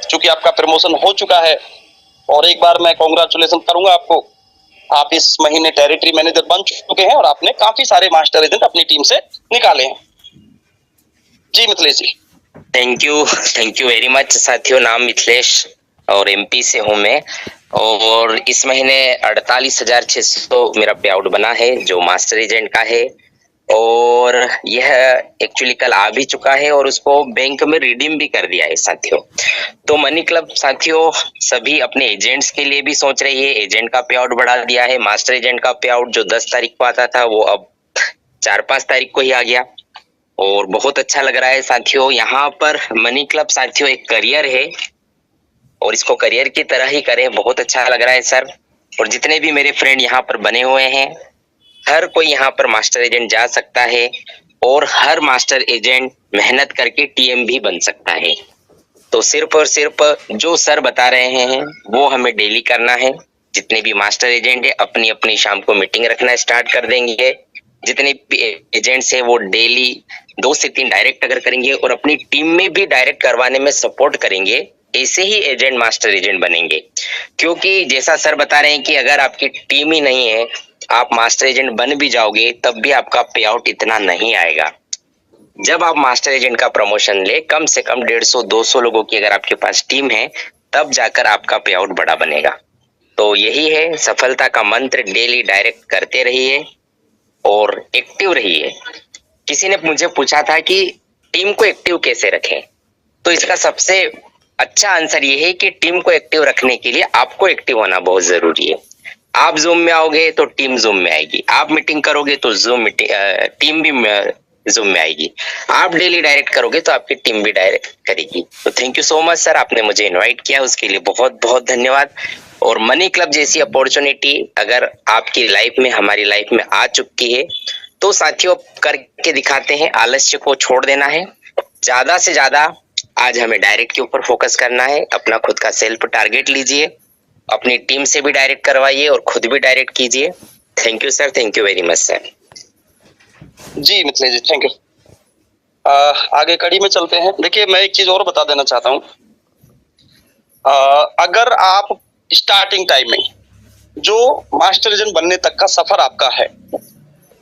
चूंकि आपका प्रमोशन हो चुका है, और एक बार मैं कॉन्ग्रेचुलेशन करूंगा आपको, आप इस महीने टेरिटरी मैनेजर बन चुके हैं, और आपने काफी सारे मास्टर एजेंट अपनी टीम से निकाले हैं। जी Mithilesh ji. Thank you very much साथियों। नाम मिथिलेश, और एमपी से हूँ मैं, और इस महीने 48,600 मेरा पे आउट बना है जो मास्टर एजेंट का है, और यह एक्चुअली कल आ भी चुका है, और उसको बैंक में रिडीम भी कर दिया है साथियों। तो मनी क्लब साथियों सभी अपने एजेंट्स के लिए भी सोच रही है, एजेंट का पे आउट बढ़ा दिया है। मास्टर एजेंट का पे आउट जो 10 तारीख को आता था वो अब 4-5 तारीख को ही आ गया, और बहुत अच्छा लग रहा है साथियों। यहाँ पर मनी क्लब साथियों एक करियर है, और इसको करियर की तरह ही करें, बहुत अच्छा लग रहा है सर। और जितने भी मेरे फ्रेंड यहाँ पर बने हुए हैं, हर कोई यहाँ पर मास्टर एजेंट जा सकता है, और हर मास्टर एजेंट मेहनत करके टीएम भी बन सकता है। तो सिर्फ और सिर्फ जो सर बता रहे हैं वो हमें डेली करना है। जितने भी मास्टर एजेंट है अपनी अपनी शाम को मीटिंग रखना स्टार्ट कर देंगे। जितने भी एजेंट्स है वो डेली 2 से 3 डायरेक्ट अगर करेंगे, और अपनी टीम में भी डायरेक्ट करवाने में सपोर्ट करेंगे, ऐसे ही एजेंट मास्टर एजेंट बनेंगे। क्योंकि जैसा सर बता रहे हैं कि अगर आपकी टीम ही नहीं है, आप मास्टर एजेंट बन भी जाओगे तब भी आपका पे आउट इतना नहीं आएगा। जब आप मास्टर एजेंट का प्रमोशन ले, कम से कम 150-200 लोगों की अगर आपके पास टीम है, तब जाकर आपका पे आउट बड़ा बनेगा। तो यही है सफलता का मंत्र, डेली डायरेक्ट करते रहिए और एक्टिव रहिए। किसी ने मुझे पूछा था कि टीम को एक्टिव कैसे रखें, तो इसका सबसे अच्छा आंसर ये है कि टीम को एक्टिव रखने के लिए आपको एक्टिव होना बहुत जरूरी है। आप जूम में आओगे तो टीम जूम में आएगी, आप मीटिंग करोगे तो टीम भी जूम में आएगी, आप डेली डायरेक्ट करोगे तो आपकी टीम भी डायरेक्ट करेगी। तो thank you so much sir, आपने मुझे इनवाइट किया, उसके लिए बहुत बहुत धन्यवाद। और मनी क्लब जैसी अपॉर्चुनिटी अगर आपकी लाइफ में, हमारी लाइफ में आ चुकी है, तो साथियों करके दिखाते हैं, आलस्य को छोड़ देना है। ज्यादा से ज्यादा आज हमें डायरेक्ट के ऊपर फोकस करना है। अपना खुद का सेल्फ टारगेट लीजिए, अपनी टीम से भी डायरेक्ट करवाइए और खुद भी डायरेक्ट कीजिए। Thank you sir, thank you very much sir. जी मिथिलेश जी, थैंक यू। आगे कड़ी में चलते हैं। देखिए, मैं एक चीज और बता देना चाहता हूँ। अगर आप स्टार्टिंग टाइम में जो मास्टर एजेंट बनने तक का सफर आपका है,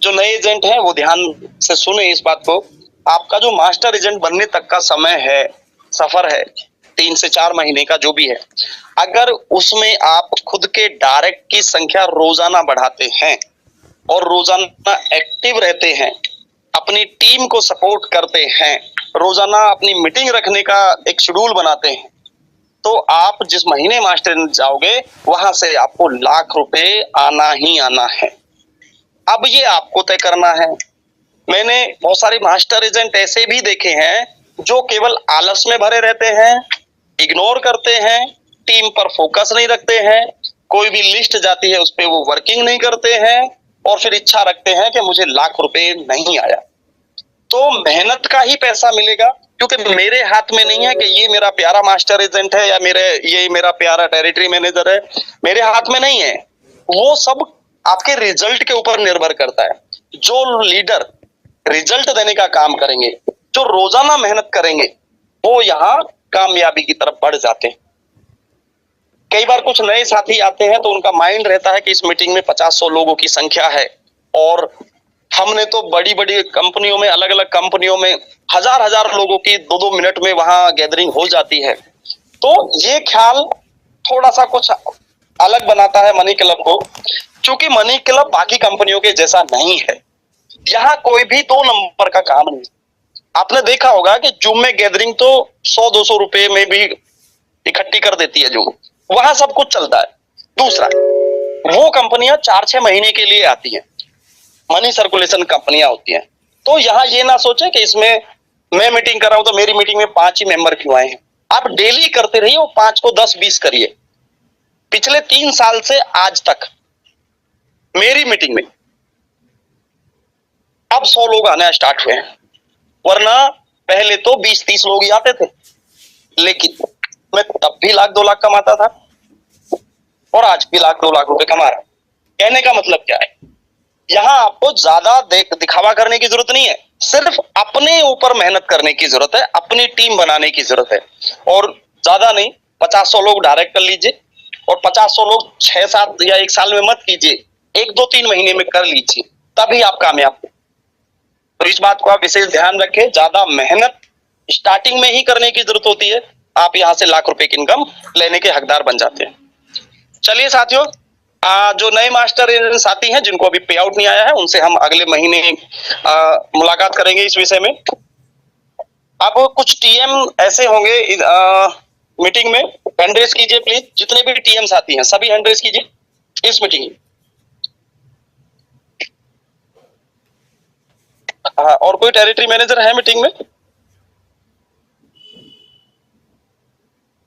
जो नए एजेंट हैं वो ध्यान से सुने इस बात को। आपका जो मास्टर एजेंट बनने तक का समय है, सफर है, 3 से 4 महीने का जो भी है, अगर उसमें आप खुद के डायरेक्ट की संख्या रोजाना बढ़ाते हैं और रोजाना एक्टिव रहते हैं, अपनी टीम को सपोर्ट करते हैं, रोजाना अपनी मीटिंग रखने का एक शेड्यूल बनाते हैं, तो आप जिस महीने मास्टर एजेंट जाओगे वहां से आपको लाख रुपए आना ही आना है। अब ये आपको तय करना है। मैंने बहुत सारे मास्टर एजेंट ऐसे भी देखे हैं जो केवल आलस में भरे रहते हैं, इग्नोर करते हैं, टीम पर फोकस नहीं रखते हैं, कोई भी लिस्ट जाती है उस पर वो वर्किंग नहीं करते हैं और फिर इच्छा रखते हैं कि मुझे लाख रुपए नहीं आया। तो मेहनत का ही पैसा मिलेगा, क्योंकि मेरे हाथ में नहीं है कि ये मेरा प्यारा मास्टर एजेंट है या ये मेरा प्यारा टेरिटरी मैनेजर है, मेरे हाथ में नहीं है। वो सब आपके रिजल्ट के ऊपर निर्भर करता है। जो लीडर रिजल्ट देने का काम करेंगे, जो रोजाना मेहनत करेंगे, वो यहाँ कामयाबी की तरफ बढ़ जाते हैं। कई बार कुछ नए साथी आते हैं तो उनका माइंड रहता है कि इस मीटिंग में 50-100 लोगों की संख्या है और हमने तो बड़ी बड़ी कंपनियों में, अलग अलग कंपनियों में हजार लोगों की 2-2 मिनट में वहां गैदरिंग हो जाती है। तो ये ख्याल थोड़ा सा कुछ अलग बनाता है मनी क्लब को, क्योंकि मनी क्लब बाकी कंपनियों के जैसा नहीं है। यहाँ कोई भी 2 नंबर का काम नहीं। आपने देखा होगा कि जूम में गैदरिंग तो 100-200 रुपए में भी इकट्ठी कर देती है जूम, वहां सब कुछ चलता है। दूसरा, वो कंपनियां 4-6 महीने के लिए आती हैं, मनी सर्कुलेशन कंपनियां होती हैं। तो यहाँ ये ना सोचे कि इसमें मैं मीटिंग कर रहा हूं तो मेरी मीटिंग में 5 ही मेंबर क्यों आए हैं। आप डेली करते रहिए, वो 5 को 10-20 करिए। पिछले 3 साल से आज तक मेरी मीटिंग में अब 100 लोग आने स्टार्ट हुए हैं, वरना पहले तो 20-30 लोग ही आते थे। लेकिन मैं तब भी 1-2 लाख कमाता था और आज भी 1-2 लाख रुपए कमा रहा। कहने का मतलब क्या है, यहाँ आपको ज्यादा दिखावा करने की जरूरत नहीं है, सिर्फ अपने ऊपर मेहनत करने की जरूरत है, अपनी टीम बनाने की जरूरत है। और ज्यादा नहीं, 50-100 लोग डायरेक्ट कर लीजिए और 50-100 लोग 6-7 या 1 साल में मत कीजिए, 1-2-3 महीने में कर लीजिए, तभी आप कामयाब हो। तो इस बात को आप विशेष ध्यान रखें। ज्यादा मेहनत स्टार्टिंग में ही करने की जरूरत होती है, आप यहाँ से लाख रुपए की इनकम लेने के हकदार बन जाते हैं। चलिए साथियों, जो नए मास्टर साथी हैं जिनको अभी पे आउट नहीं आया है, उनसे हम अगले महीने मुलाकात करेंगे इस विषय में। अब कुछ टीएम ऐसे होंगे मीटिंग में, हैंड रेज कीजिए प्लीज। जितने भी टीएम साथी हैं सभी हैंड रेज कीजिए इस मीटिंग में। और कोई टेरिटरी मैनेजर है मीटिंग में?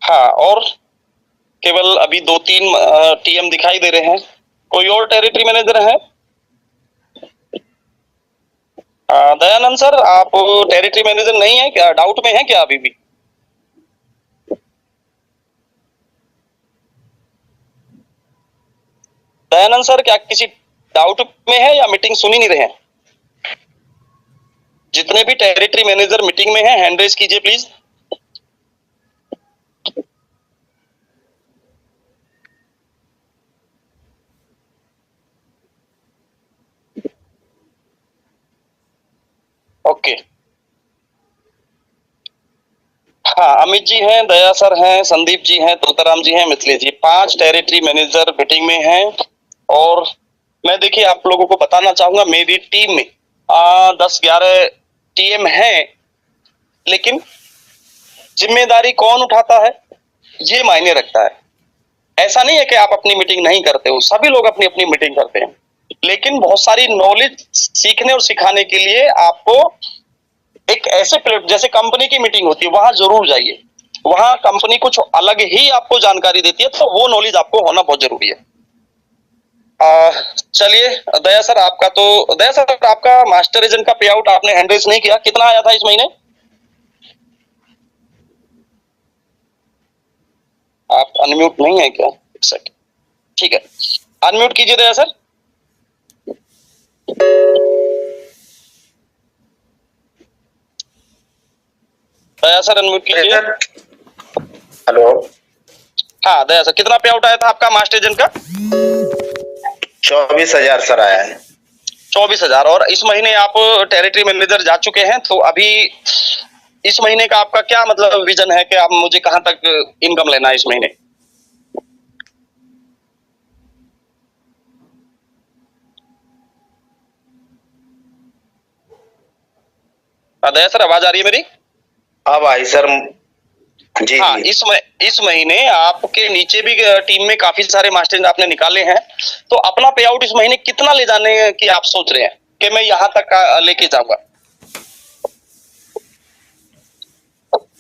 हाँ, और केवल अभी 2-3 टीएम दिखाई दे रहे हैं। कोई और टेरिटरी मैनेजर है? दयानंद सर, आप टेरिटरी मैनेजर नहीं है क्या? डाउट में है क्या अभी भी? दयानंद सर, क्या किसी डाउट में है या मीटिंग सुन ही नहीं रहे हैं? जितने भी टेरिटरी मैनेजर मीटिंग में हैं हैंड रेज कीजिए प्लीज। ओके। हाँ, अमित जी हैं, दया सर हैं, संदीप जी हैं, तुलताराम जी हैं, मिथिलेश जी, 5 टेरिटरी मैनेजर मीटिंग में हैं। और मैं देखिए आप लोगों को बताना चाहूंगा, मेरी टीम में 10-11 टीएम हैं, लेकिन जिम्मेदारी कौन उठाता है ये मायने रखता है। ऐसा नहीं है कि आप अपनी मीटिंग नहीं करते हो, सभी लोग अपनी अपनी मीटिंग करते हैं, लेकिन बहुत सारी नॉलेज सीखने और सिखाने के लिए आपको एक ऐसे प्लेट, जैसे कंपनी की मीटिंग होती है, वहां जरूर जाइए। वहां कंपनी कुछ अलग ही आपको जानकारी देती है, तो वो नॉलेज आपको होना बहुत जरूरी है। चलिए दया सर, आपका मास्टर एजेंट का पे आउट आपने हैंड रेज नहीं किया, कितना आया था इस महीने? आप अनम्यूट नहीं है क्या? एक सेकंड, ठीक है, अनम्यूट कीजिए दया सर। दया सर अनम्यूट कीजिए। हेलो। हाँ दया सर, कितना पे आउट आया था आपका मास्टर एजेंट का? 24,000 सर आया है। 24,000। और इस महीने आप टेरिटरी मैनेजर जा चुके हैं, तो अभी इस महीने का आपका क्या मतलब विजन है कि आप मुझे कहां तक इनकम लेना है इस महीने? दया सर आवाज आ रही है मेरी? अब आई सर। जी हाँ, जी। इस महीने आपके नीचे भी टीम में काफी सारे मास्टर आपने निकाले हैं, तो अपना पे आउट इस महीने कितना ले जाने की आप सोच रहे हैं कि मैं यहाँ तक लेके जाऊंगा?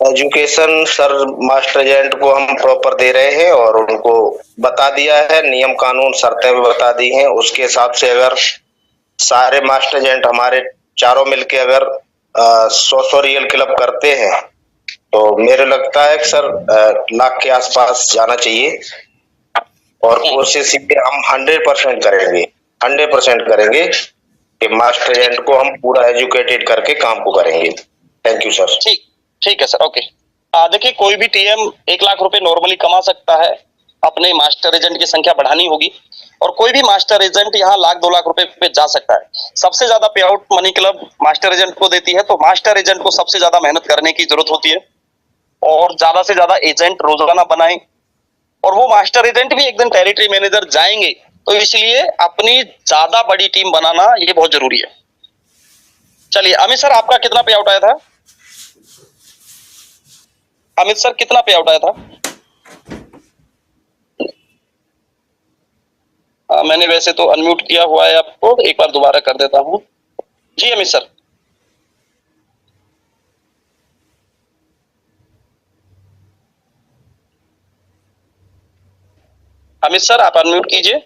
एजुकेशन सर मास्टर एजेंट को हम प्रॉपर दे रहे हैं और उनको बता दिया है, नियम कानून शर्तें भी बता दी हैं। उसके हिसाब से अगर सारे मास्टर एजेंट हमारे चारों मिलके अगर 100 रियल क्लब करते हैं तो मेरे लगता है कि सर लाख के आसपास जाना चाहिए। और कोशिश ये हम 100% करेंगे, 100% करेंगे कि मास्टर एजेंट को हम पूरा एजुकेटेड करके काम को करेंगे। Thank you sir. ठीक है सर, ओके। देखिए कोई भी टीएम 1 लाख रुपए नॉर्मली कमा सकता है, अपने मास्टर एजेंट की संख्या बढ़ानी होगी, और कोई भी मास्टर एजेंट यहाँ 1-2 लाख रुपए पे जा सकता है। सबसे ज्यादा पे out money club master agent को देती है, तो मास्टर एजेंट को सबसे ज्यादा मेहनत करने की जरूरत होती है, और ज्यादा से ज्यादा एजेंट रोजाना बनाएं, और वो मास्टर एजेंट भी एक दिन टेरिटरी मैनेजर जाएंगे, तो इसलिए अपनी ज्यादा बड़ी टीम बनाना ये बहुत जरूरी है। चलिए अमित सर, आपका कितना पे आउट आया था? अमित सर कितना पे आउट आया था? मैंने वैसे तो अनम्यूट किया हुआ है आपको, एक बार दोबारा कर देता हूं। जी अमित सर। अमित सर आप अनम्यूट कीजिए।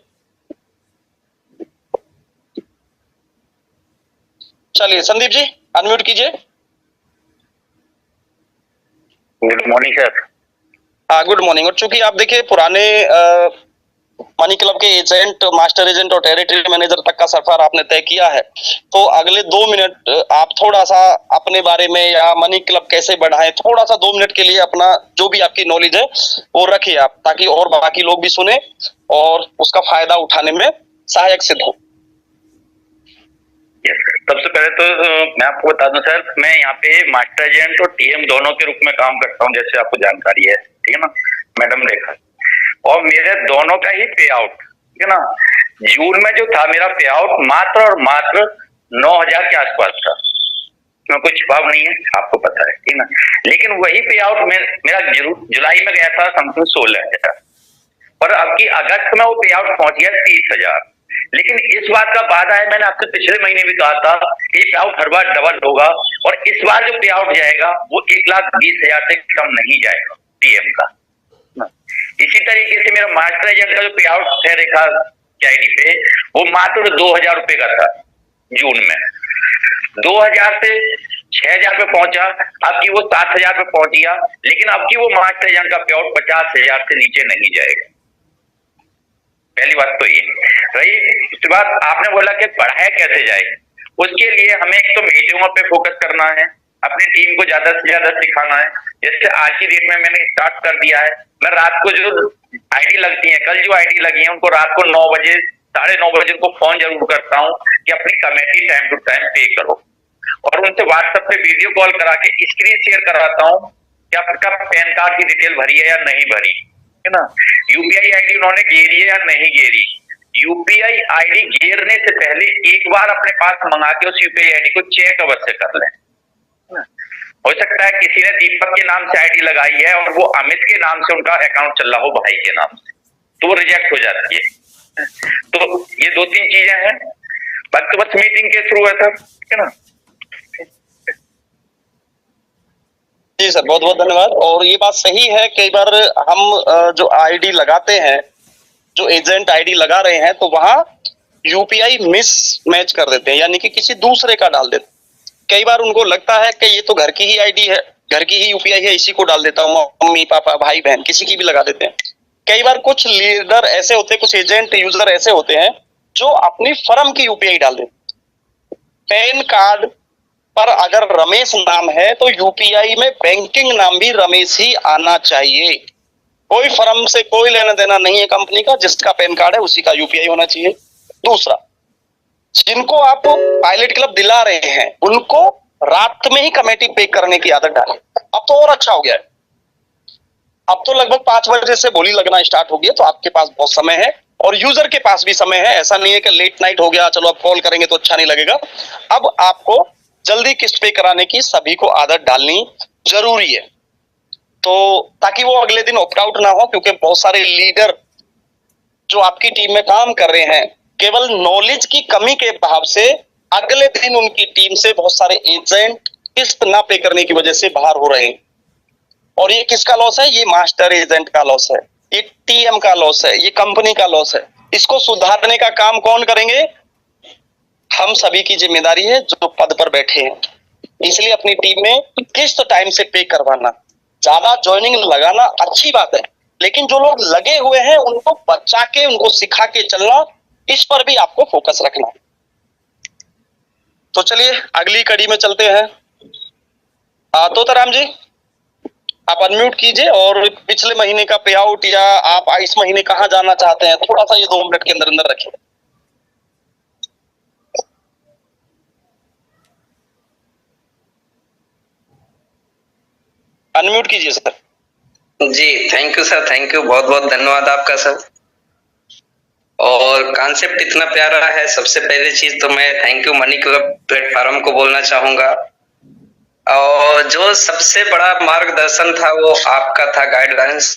चलिए संदीप जी अनम्यूट कीजिए। Good morning sir. हाँ गुड मॉर्निंग। और चूंकि आप देखिए पुराने मनी क्लब के एजेंट, मास्टर एजेंट और टेरिटरी मैनेजर तक का सफर आपने तय किया है, तो अगले 2 मिनट आप थोड़ा सा अपने बारे में या मनी क्लब कैसे बढ़ाएं, थोड़ा सा 2 मिनट के लिए अपना जो भी आपकी नॉलेज है वो रखिए आप, ताकि और बाकी लोग भी सुने और उसका फायदा उठाने में सहायक सिद्ध हो। सबसे पहले तो मैं आपको बता दूं सर, मैं यहाँ पे मास्टर एजेंट और टीएम दोनों के रूप में काम करता हूँ, जैसे आपको जानकारी है, ठीक है ना मैडम रेखा। और मेरे दोनों का ही पे आउट, ठीक है ना, जून में जो था मेरा पे आउट मात्र और मात्र 9,000 के आसपास था। इसमें कोई छुपाव नहीं है, आपको पता है, ठीक है ना। लेकिन वही पे आउट मेरा जुलाई में गया था समथिंग 16,000, और अब की अगस्त में वो पे आउट पहुंच गया 30,000। लेकिन इस बात का वादा है, मैंने आपसे पिछले महीने भी कहा था कि पे आउट हर बार डबल होगा, और इस बार जो पे आउट जाएगा वो 1,20,000 से कम नहीं जाएगा टीएम का। इसी तरीके से मेरा मास्टर एजेंट का जो पे आउट है रेखा आईडी पे, वो मात्र 2,000 रुपए का था जून में। 2,000 से 6,000 पे पहुंचा, अब की वो 7,000 पे पहुंच गया। लेकिन अब की वो मास्टर एजेंट का पे आउट 50,000 से नीचे नहीं जाएगा। पहली बात तो ये रही। उसके बाद आपने बोला कि पढ़ाया कैसे जाए, उसके लिए हमें एक तो मीटिंगों पे फोकस करना है, अपनी टीम को ज्यादा से ज्यादा सिखाना है। जैसे आज की डेट में मैंने स्टार्ट कर दिया है, मैं रात को जो आईडी लगती है, कल जो आईडी लगी है उनको रात को 9 बजे 9:30 बजे उनको फोन जरूर करता हूँ कि अपनी कमेटी टाइम टू टाइम पे करो। और उनसे व्हाट्सएप पे वीडियो कॉल करा के स्क्रीन शेयर कराता हूँ कि आपका पैन कार्ड की डिटेल भरी है या नहीं भरी, है ना, यूपीआई आईडी उन्होंने घेरी है या नहीं घेरी। यूपीआई आईडी घेरने से पहले एक बार अपने पास मंगा के उस यूपीआई आईडी को चेक अवश्य कर लें। हो सकता है किसी ने दीपक के नाम से आईडी लगाई है और वो अमित के नाम से उनका अकाउंट चल रहा हो, भाई के नाम से, तो वो रिजेक्ट हो जाती है। तो ये 2-3 चीजें हैं, बाकी तो बस मीटिंग के थ्रू है सर, है ना। जी सर, बहुत बहुत धन्यवाद। और ये बात सही है, कई बार हम जो आईडी लगाते हैं, जो एजेंट आईडी लगा रहे हैं, तो वहां यूपीआई मिस मैच कर देते हैं, यानी कि किसी दूसरे का डाल देते हैं। कई बार उनको लगता है कि ये तो घर की ही आईडी है, घर की ही यूपीआई है, इसी को डाल देता हूँ, मम्मी पापा भाई बहन किसी की भी लगा देते हैं। कई बार कुछ लीडर ऐसे होते हैं, कुछ एजेंट यूजर ऐसे होते हैं जो अपनी फर्म की यूपीआई डाल देते हैं। पैन कार्ड पर अगर रमेश नाम है तो यूपीआई में बैंकिंग नाम भी रमेश ही आना चाहिए। कोई फर्म से कोई लेना देना नहीं है कंपनी का, जिसका पैन कार्ड है उसी का यूपीआई होना चाहिए। दूसरा, जिनको आप पायलट क्लब दिला रहे हैं उनको रात में ही कमेटी पे करने की आदत डालें। अब तो और अच्छा हो गया है, अब तो लगभग 5 बजे से बोली लगना स्टार्ट हो गया, तो आपके पास बहुत समय है और यूजर के पास भी समय है। ऐसा नहीं है कि लेट नाइट हो गया, चलो अब कॉल करेंगे तो अच्छा नहीं लगेगा। अब आपको जल्दी किस्त पे कराने की सभी को आदत डालनी जरूरी है, तो ताकि वो अगले दिन ऑप्ट आउट ना हो, क्योंकि बहुत सारे लीडर जो आपकी टीम में काम कर रहे हैं केवल नॉलेज की कमी के भाव से अगले दिन उनकी टीम से बहुत सारे एजेंट किस्त ना पे करने की वजह से बाहर हो रहे हैं। और ये किसका लॉस है? ये मास्टर एजेंट का लॉस है, ये टीएम का लॉस है, ये कंपनी का लॉस है। इसको सुधारने का काम कौन करेंगे? हम सभी की जिम्मेदारी है जो पद पर बैठे हैं। इसलिए अपनी टीम में किस्त टाइम से पे करवाना, ज्यादा ज्वाइनिंग लगाना अच्छी बात है, लेकिन जो लोग लगे हुए हैं उनको बचा के, उनको सिखा के चलना, इस पर भी आपको फोकस रखना। तो चलिए अगली कड़ी में चलते हैं। तोताराम जी, आप अनम्यूट कीजिए और पिछले महीने का पे आउट या आप इस महीने कहां जाना चाहते हैं, थोड़ा सा ये 2 मिनट के अंदर अंदर रखिए। अनम्यूट कीजिए सर। जी thank you sir, thank you, बहुत बहुत धन्यवाद आपका सर। और कॉन्सेप्ट इतना प्यारा है। सबसे पहली चीज तो मैं thank you money club platform को बोलना चाहूंगा, और जो सबसे बड़ा मार्गदर्शन था वो आपका था, गाइडलाइंस,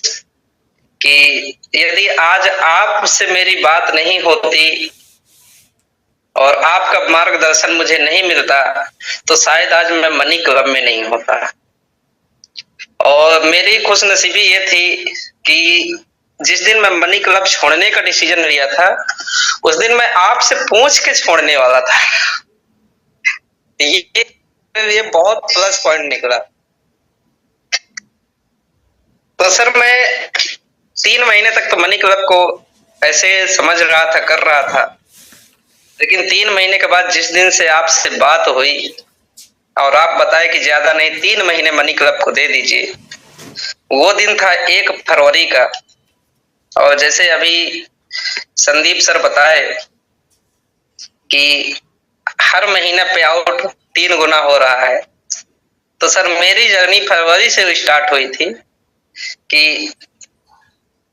कि यदि आज आपसे मेरी बात नहीं होती और आपका मार्गदर्शन मुझे नहीं मिलता तो शायद आज मैं मनी क्लब में नहीं होता। और मेरी खुशनसीबी ये थी कि जिस दिन मैं मनी क्लब छोड़ने का डिसीजन लिया था उस दिन मैं आपसे पूछ के छोड़ने वाला था। ये बहुत प्लस पॉइंट निकला। तो सर मैं 3 महीने तक तो मनी क्लब को ऐसे समझ रहा था, कर रहा था, लेकिन 3 महीने के बाद जिस दिन से आपसे बात हुई और आप बताए कि ज्यादा नहीं 3 महीने मनी क्लब को दे दीजिए, वो दिन था 1 फरवरी का। और जैसे अभी संदीप सर बताए कि हर महीना पे आउट 3 गुना हो रहा है, तो सर मेरी जर्नी फरवरी से स्टार्ट हुई थी कि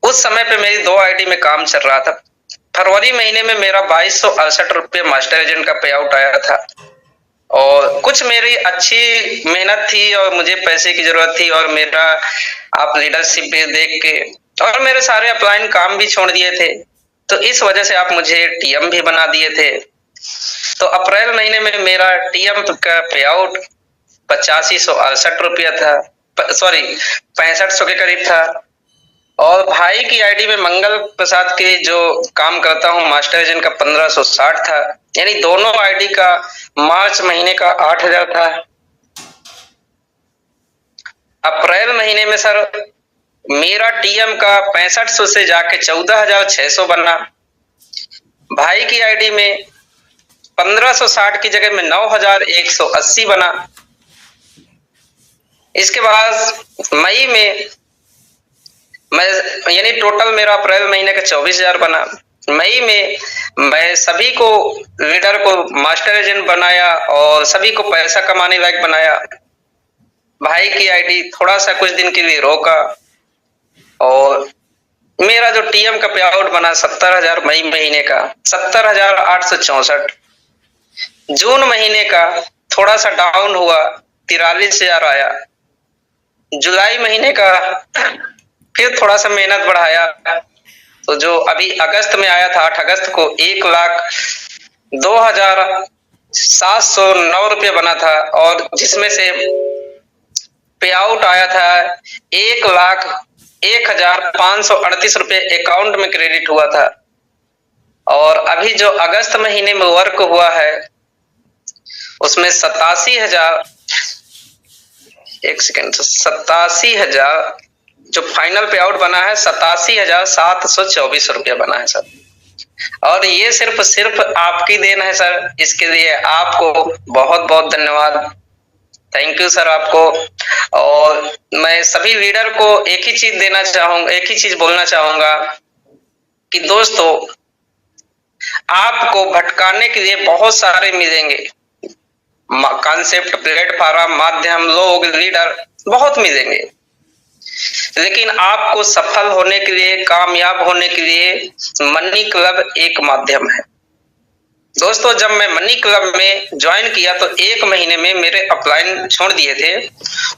उस समय पे मेरी 2 आईडी में काम चल रहा था। फरवरी महीने में मेरा 2268 रुपये मास्टर एजेंट का पे आउट आया था, और कुछ मेरी अच्छी मेहनत थी और मुझे पैसे की जरूरत थी, और मेरा आप लीडरशिप भी देख के और मेरे सारे अपलाइन काम भी छोड़ दिए थे, तो इस वजह से आप मुझे टीएम भी बना दिए थे। तो अप्रैल महीने में मेरा टीएम का पे आउट 8568 रुपया था, सॉरी 6500 के करीब था। और भाई की आईडी में मंगल प्रसाद के जो काम करता हूँ मास्टर एजेंट का 1560 था, यानी दोनों आईडी का मार्च महीने का 8000 था। अप्रैल महीने में सर मेरा टीएम का 6500 से जाके 14600 बना। भाई की आईडी में 1560 की जगह में 9180 बना। इसके बाद मई में मैं यानी टोटल मेरा अप्रैल महीने का 24000 बना। मई में मैं सभी को लीडर को मास्टर एजेंट बनाया और सभी को पैसा कमाने लायक बनाया। भाई की आईडी थोड़ा सा कुछ दिन के लिए रोका और मेरा जो टीएम का पे आउट बना 70,000 मई महीने का, 70,864। जून महीने का थोड़ा सा डाउन हुआ, 43,000 आया। जुलाई महीने का फिर थोड़ा सा मेहनत बढ़ाया तो जो अभी अगस्त में आया था 8 अगस्त को 1,02,709 रुपये बना था और जिसमें से पे आउट आया था 1,01,538 रुपये अकाउंट में क्रेडिट हुआ था। और अभी जो अगस्त महीने में वर्क हुआ है उसमें 87,000 जो फाइनल पे आउट बना है 87,724 रुपया बना है सर। और ये सिर्फ आपकी देन है सर, इसके लिए आपको बहुत बहुत धन्यवाद। थैंक यू सर आपको। और मैं सभी लीडर को एक ही चीज बोलना चाहूंगा कि दोस्तों आपको भटकाने के लिए बहुत सारे मिलेंगे, कॉन्सेप्ट, प्लेटफॉर्म, माध्यम, लोग, लीडर बहुत मिलेंगे, लेकिन आपको सफल होने के लिए, कामयाब होने के लिए मनी क्लब एक माध्यम है। दोस्तों जब मैं मनी क्लब में ज्वाइन किया तो 1 महीने में मेरे अपलाइन छोड़ दिए थे,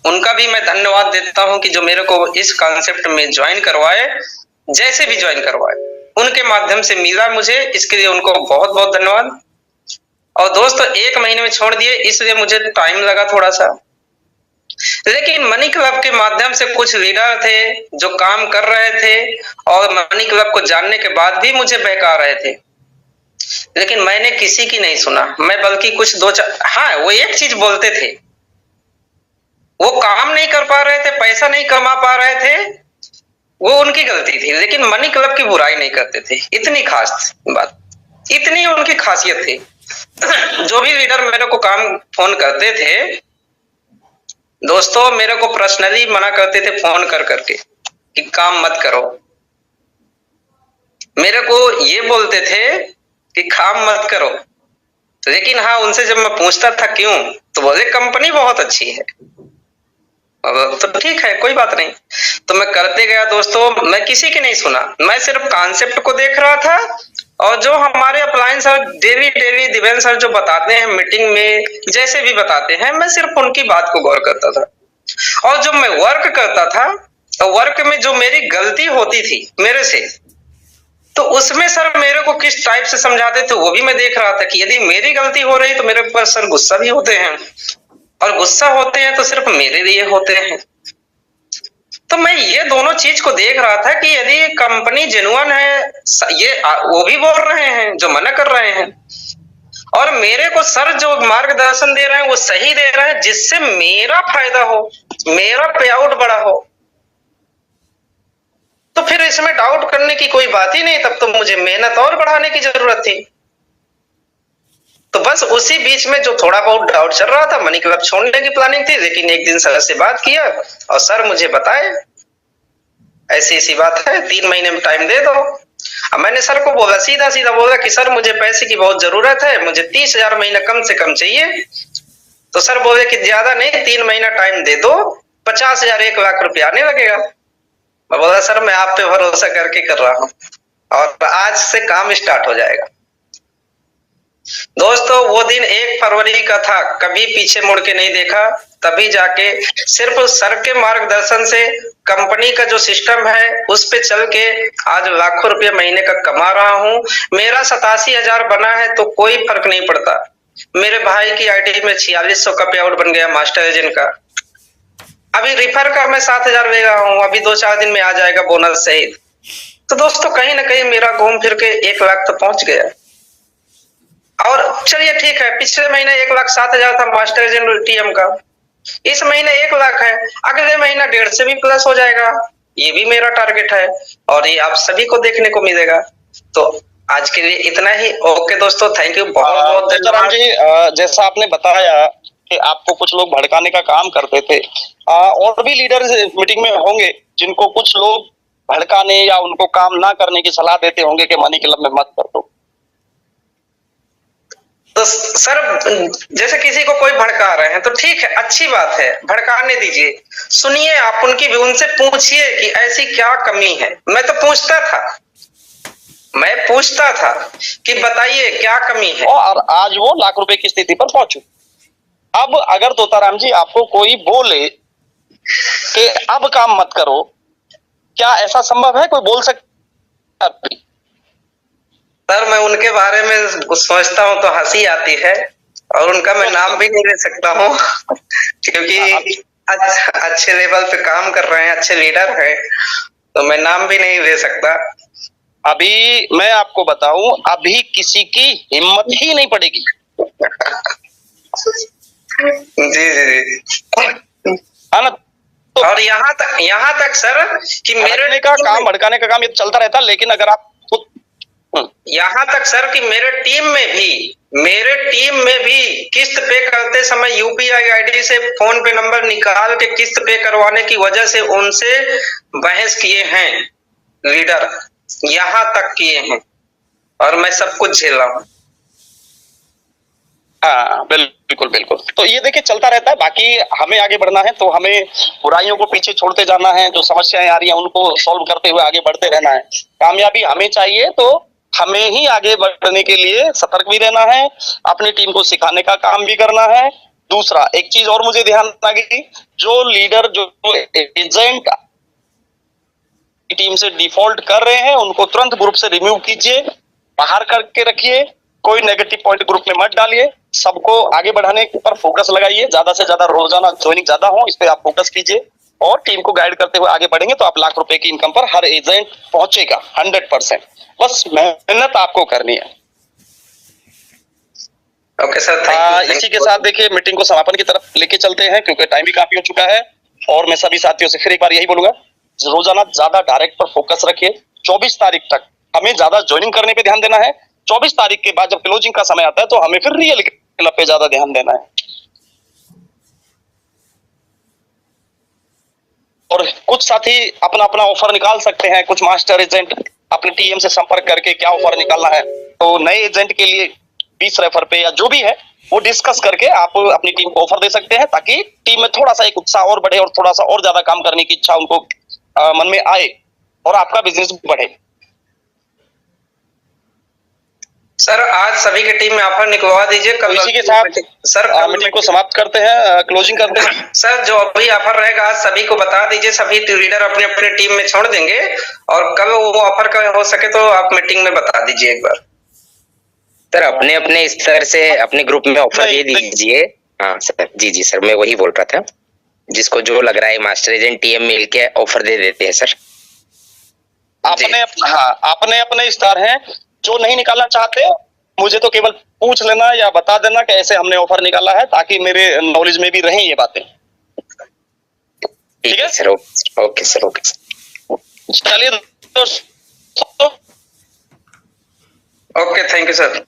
उनका भी मैं धन्यवाद देता हूं कि जो मेरे को इस कॉन्सेप्ट में ज्वाइन करवाए, जैसे भी ज्वाइन करवाए उनके माध्यम से मिला मुझे, इसके लिए उनको बहुत बहुत धन्यवाद। और दोस्तों 1 महीने में छोड़ दिए इसलिए मुझे टाइम लगा थोड़ा सा, लेकिन मनी क्लब के माध्यम से कुछ लीडर थे जो काम कर रहे थे और मनी क्लब को जानने के बाद भी मुझे बहका रहे थे, लेकिन मैंने किसी की नहीं सुना। मैं बल्कि कुछ हाँ वो एक चीज बोलते थे, वो काम नहीं कर पा रहे थे, पैसा नहीं कमा पा रहे थे, वो उनकी गलती थी, लेकिन मनी क्लब की बुराई नहीं करते थे। इतनी खास बात, इतनी उनकी खासियत थी। जो भी लीडर मेरे को काम फोन करते थे दोस्तों, मेरे को पर्सनली मना करते थे फोन कर करके कि काम मत करो। मेरे को ये बोलते थे कि काम मत करो, लेकिन हाँ उनसे जब मैं पूछता था क्यों, तो बोले कंपनी बहुत अच्छी है। तो ठीक है, कोई बात नहीं। तो मैं करते गया दोस्तों, मैं किसी की नहीं सुना, मैं सिर्फ कॉन्सेप्ट को देख रहा था और जो हमारे अपलाइन सर डेली दिवेन सर जो बताते हैं मीटिंग में, जैसे भी बताते हैं, मैं सिर्फ उनकी बात को गौर करता था। और जब मैं वर्क करता था तो वर्क में जो मेरी गलती होती थी मेरे से, तो उसमें सर मेरे को किस टाइप से समझाते थे वो भी मैं देख रहा था कि यदि मेरी गलती हो रही तो मेरे ऊपर सर गुस्सा भी होते हैं, और गुस्सा होते हैं तो सिर्फ मेरे लिए होते हैं। तो मैं ये दोनों चीज को देख रहा था कि यदि कंपनी जेन्युइन है, ये वो भी बोल रहे हैं जो मना कर रहे हैं, और मेरे को सर जो मार्गदर्शन दे रहे हैं वो सही दे रहे हैं, जिससे मेरा फायदा हो, मेरा पे आउट बड़ा हो, तो फिर इसमें डाउट करने की कोई बात ही नहीं। तब तो मुझे मेहनत और बढ़ाने की जरूरत थी। तो बस उसी बीच में जो थोड़ा बहुत डाउट चल रहा था, मनी क्लब छोड़ने की प्लानिंग थी, लेकिन एक दिन सर से बात किया और सर मुझे बताए ऐसी ऐसी बात है, 3 महीने में टाइम दे दो। अब मैंने सर को बोला, सीधा बोला कि सर मुझे पैसे की बहुत जरूरत है, मुझे 30,000 महीना कम से कम चाहिए। तो सर बोले कि ज्यादा नहीं, 3 महीना टाइम दे दो, 50,000 1 लाख रुपया आने लगेगा। मैं बोला सर मैं आप पे भरोसा करके कर रहा हूँ और आज से काम स्टार्ट हो जाएगा। दोस्तों वो दिन 1 फरवरी का था, कभी पीछे मुड़ के नहीं देखा, तभी जाके सिर्फ सर के मार्गदर्शन से कंपनी का जो सिस्टम है उस पे चल के आज लाखों रुपए महीने का कमा रहा हूँ। मेरा 87,000 बना है तो कोई फर्क नहीं पड़ता। मेरे भाई की आईडी में 4600 का पे आउट बन गया मास्टर एजेंट का। अभी रिफर का मैं 7,000 ले रहा हूँ, अभी 2-4 दिन में आ जाएगा बोनस सहित। तो दोस्तों कहीं ना कहीं मेरा घूम फिर के 1 लाख तो पहुंच गया। और चलिए ठीक है, पिछले महीने 1,07,000 था मास्टर एजेंट टीएम का, इस महीने 1 लाख है, अगले महीना 1.5 से भी प्लस हो जाएगा। ये भी मेरा टारगेट है और ये आप सभी को देखने को मिलेगा। तो आज के लिए इतना ही। ओके दोस्तों, थैंक यू, बहुत बहुत धन्यवाद जी। जैसा आपने बताया कि आपको कुछ लोग भड़काने का काम करते थे, और भी लीडर्स मीटिंग में होंगे जिनको कुछ लोग भड़काने या उनको काम ना करने की सलाह देते होंगे कि मनी क्लब में मत कर दो। तो सर जैसे किसी को कोई भड़का रहे हैं तो ठीक है, अच्छी बात है, भड़काने दीजिए, सुनिए आप उनकी भी, उनसे पूछिए कि ऐसी क्या कमी है। मैं तो पूछता था कि बताइए क्या कमी है, और आज वो लाख रुपए की स्थिति पर पहुंचे। अब अगर तोताराम जी आपको कोई बोले कि अब काम मत करो, क्या ऐसा संभव है? कोई बोल सकता है? सर मैं उनके बारे में कुछ सोचता हूँ तो हंसी आती है, और उनका मैं नाम भी नहीं ले सकता हूँ क्योंकि अच्छे लेवल पे काम कर रहे हैं, अच्छे लीडर हैं, तो मैं नाम भी नहीं ले सकता। अभी मैं आपको बताऊं, अभी किसी की हिम्मत ही नहीं पड़ेगी। जी है ना? तो और यहाँ तक सर कि मेरे का काम, भड़काने का काम ये चलता रहता, लेकिन अगर आप यहाँ तक सर कि मेरे टीम में भी किस्त पे करते समय यूपीआई आईडी से फोन पे नंबर निकाल के किस्त पे करवाने की वजह से उनसे बहस किए हैं लीडर, यहाँ तक किए हैं, और मैं सब कुछ झेला हूँ। हाँ बिल्कुल बिल्कुल। तो ये देखिए चलता रहता है। बाकी हमें आगे बढ़ना है तो हमें बुराइयों को पीछे छोड़ते जाना है, जो समस्याएं आ रही हैं उनको सॉल्व करते हुए आगे बढ़ते रहना है। कामयाबी हमें चाहिए तो हमें ही आगे बढ़ने के लिए सतर्क भी रहना है, अपनी टीम को सिखाने का काम भी करना है। दूसरा एक चीज और मुझे ध्यान आ गई, जो लीडर जो एजेंट टीम से डिफॉल्ट कर रहे हैं उनको तुरंत ग्रुप से रिमूव कीजिए, बाहर करके रखिए, कोई नेगेटिव पॉइंट ग्रुप में मत डालिए, सबको आगे बढ़ाने पर फोकस लगाइए, ज्यादा से ज्यादा रोजाना ज्वाइनिंग ज्यादा हो इस पे आप फोकस कीजिए, और टीम को गाइड करते हुए आगे बढ़ेंगे तो आप लाख रुपए की इनकम पर हर एजेंट पहुंचेगा 100%। बस मेहनत आपको करनी है। ओके सर, इसी के साथ देखिए मीटिंग को समापन की तरफ लेके चलते हैं क्योंकि टाइम भी काफी हो चुका है। और मैं सभी साथियों से फिर एक बार यही बोलूंगा, रोजाना ज्यादा डायरेक्ट पर फोकस रखिए। 24 तारीख तक हमें ज्यादा ज्वाइनिंग करने पे ध्यान देना है। 24 तारीख के बाद जब क्लोजिंग का समय आता है तो हमें फिर रियल क्लब पे ज्यादा ध्यान देना है। और कुछ साथी अपना अपना ऑफर निकाल सकते हैं, कुछ मास्टर एजेंट अपने टीएम से संपर्क करके क्या ऑफर निकालना है, तो नए एजेंट के लिए 20 रेफर पे या जो भी है वो डिस्कस करके आप अपनी टीम को ऑफर दे सकते हैं, ताकि टीम में थोड़ा सा एक उत्साह और बढ़े और थोड़ा सा और ज्यादा काम करने की इच्छा उनको मन में आए और आपका बिजनेस बढ़े। सर आज सभी की टीम में ऑफर निकलवा दीजिए। कल इसी के साथ सर मीटिंग को समाप्त करते हैं, क्लोजिंग करते हैं। सर जो अभी ऑफर रहेगा आज सभी को बता दीजिए, सभी लीडर अपने अपने टीम में छोड़ देंगे, और कब वो ऑफर का हो सके तो आप मीटिंग में बता दीजिए एक बार। सर अपने अपने स्तर से अपने ग्रुप में ऑफर दे दीजिए। हाँ सर, जी सर, मैं वही बोल रहा था, जिसको जो लग रहा है मास्टर एजेंट टीएम मिल के ऑफर दे देते हैं सर। अपने अपने स्टार हैं, जो नहीं निकालना चाहते मुझे तो केवल पूछ लेना या बता देना कि ऐसे हमने ऑफर निकाला है, ताकि मेरे नॉलेज में भी रहें ये बातें। ठीक है सर, ओके सर, ओके चलिए दोस्तों, ओके, थैंक यू सर।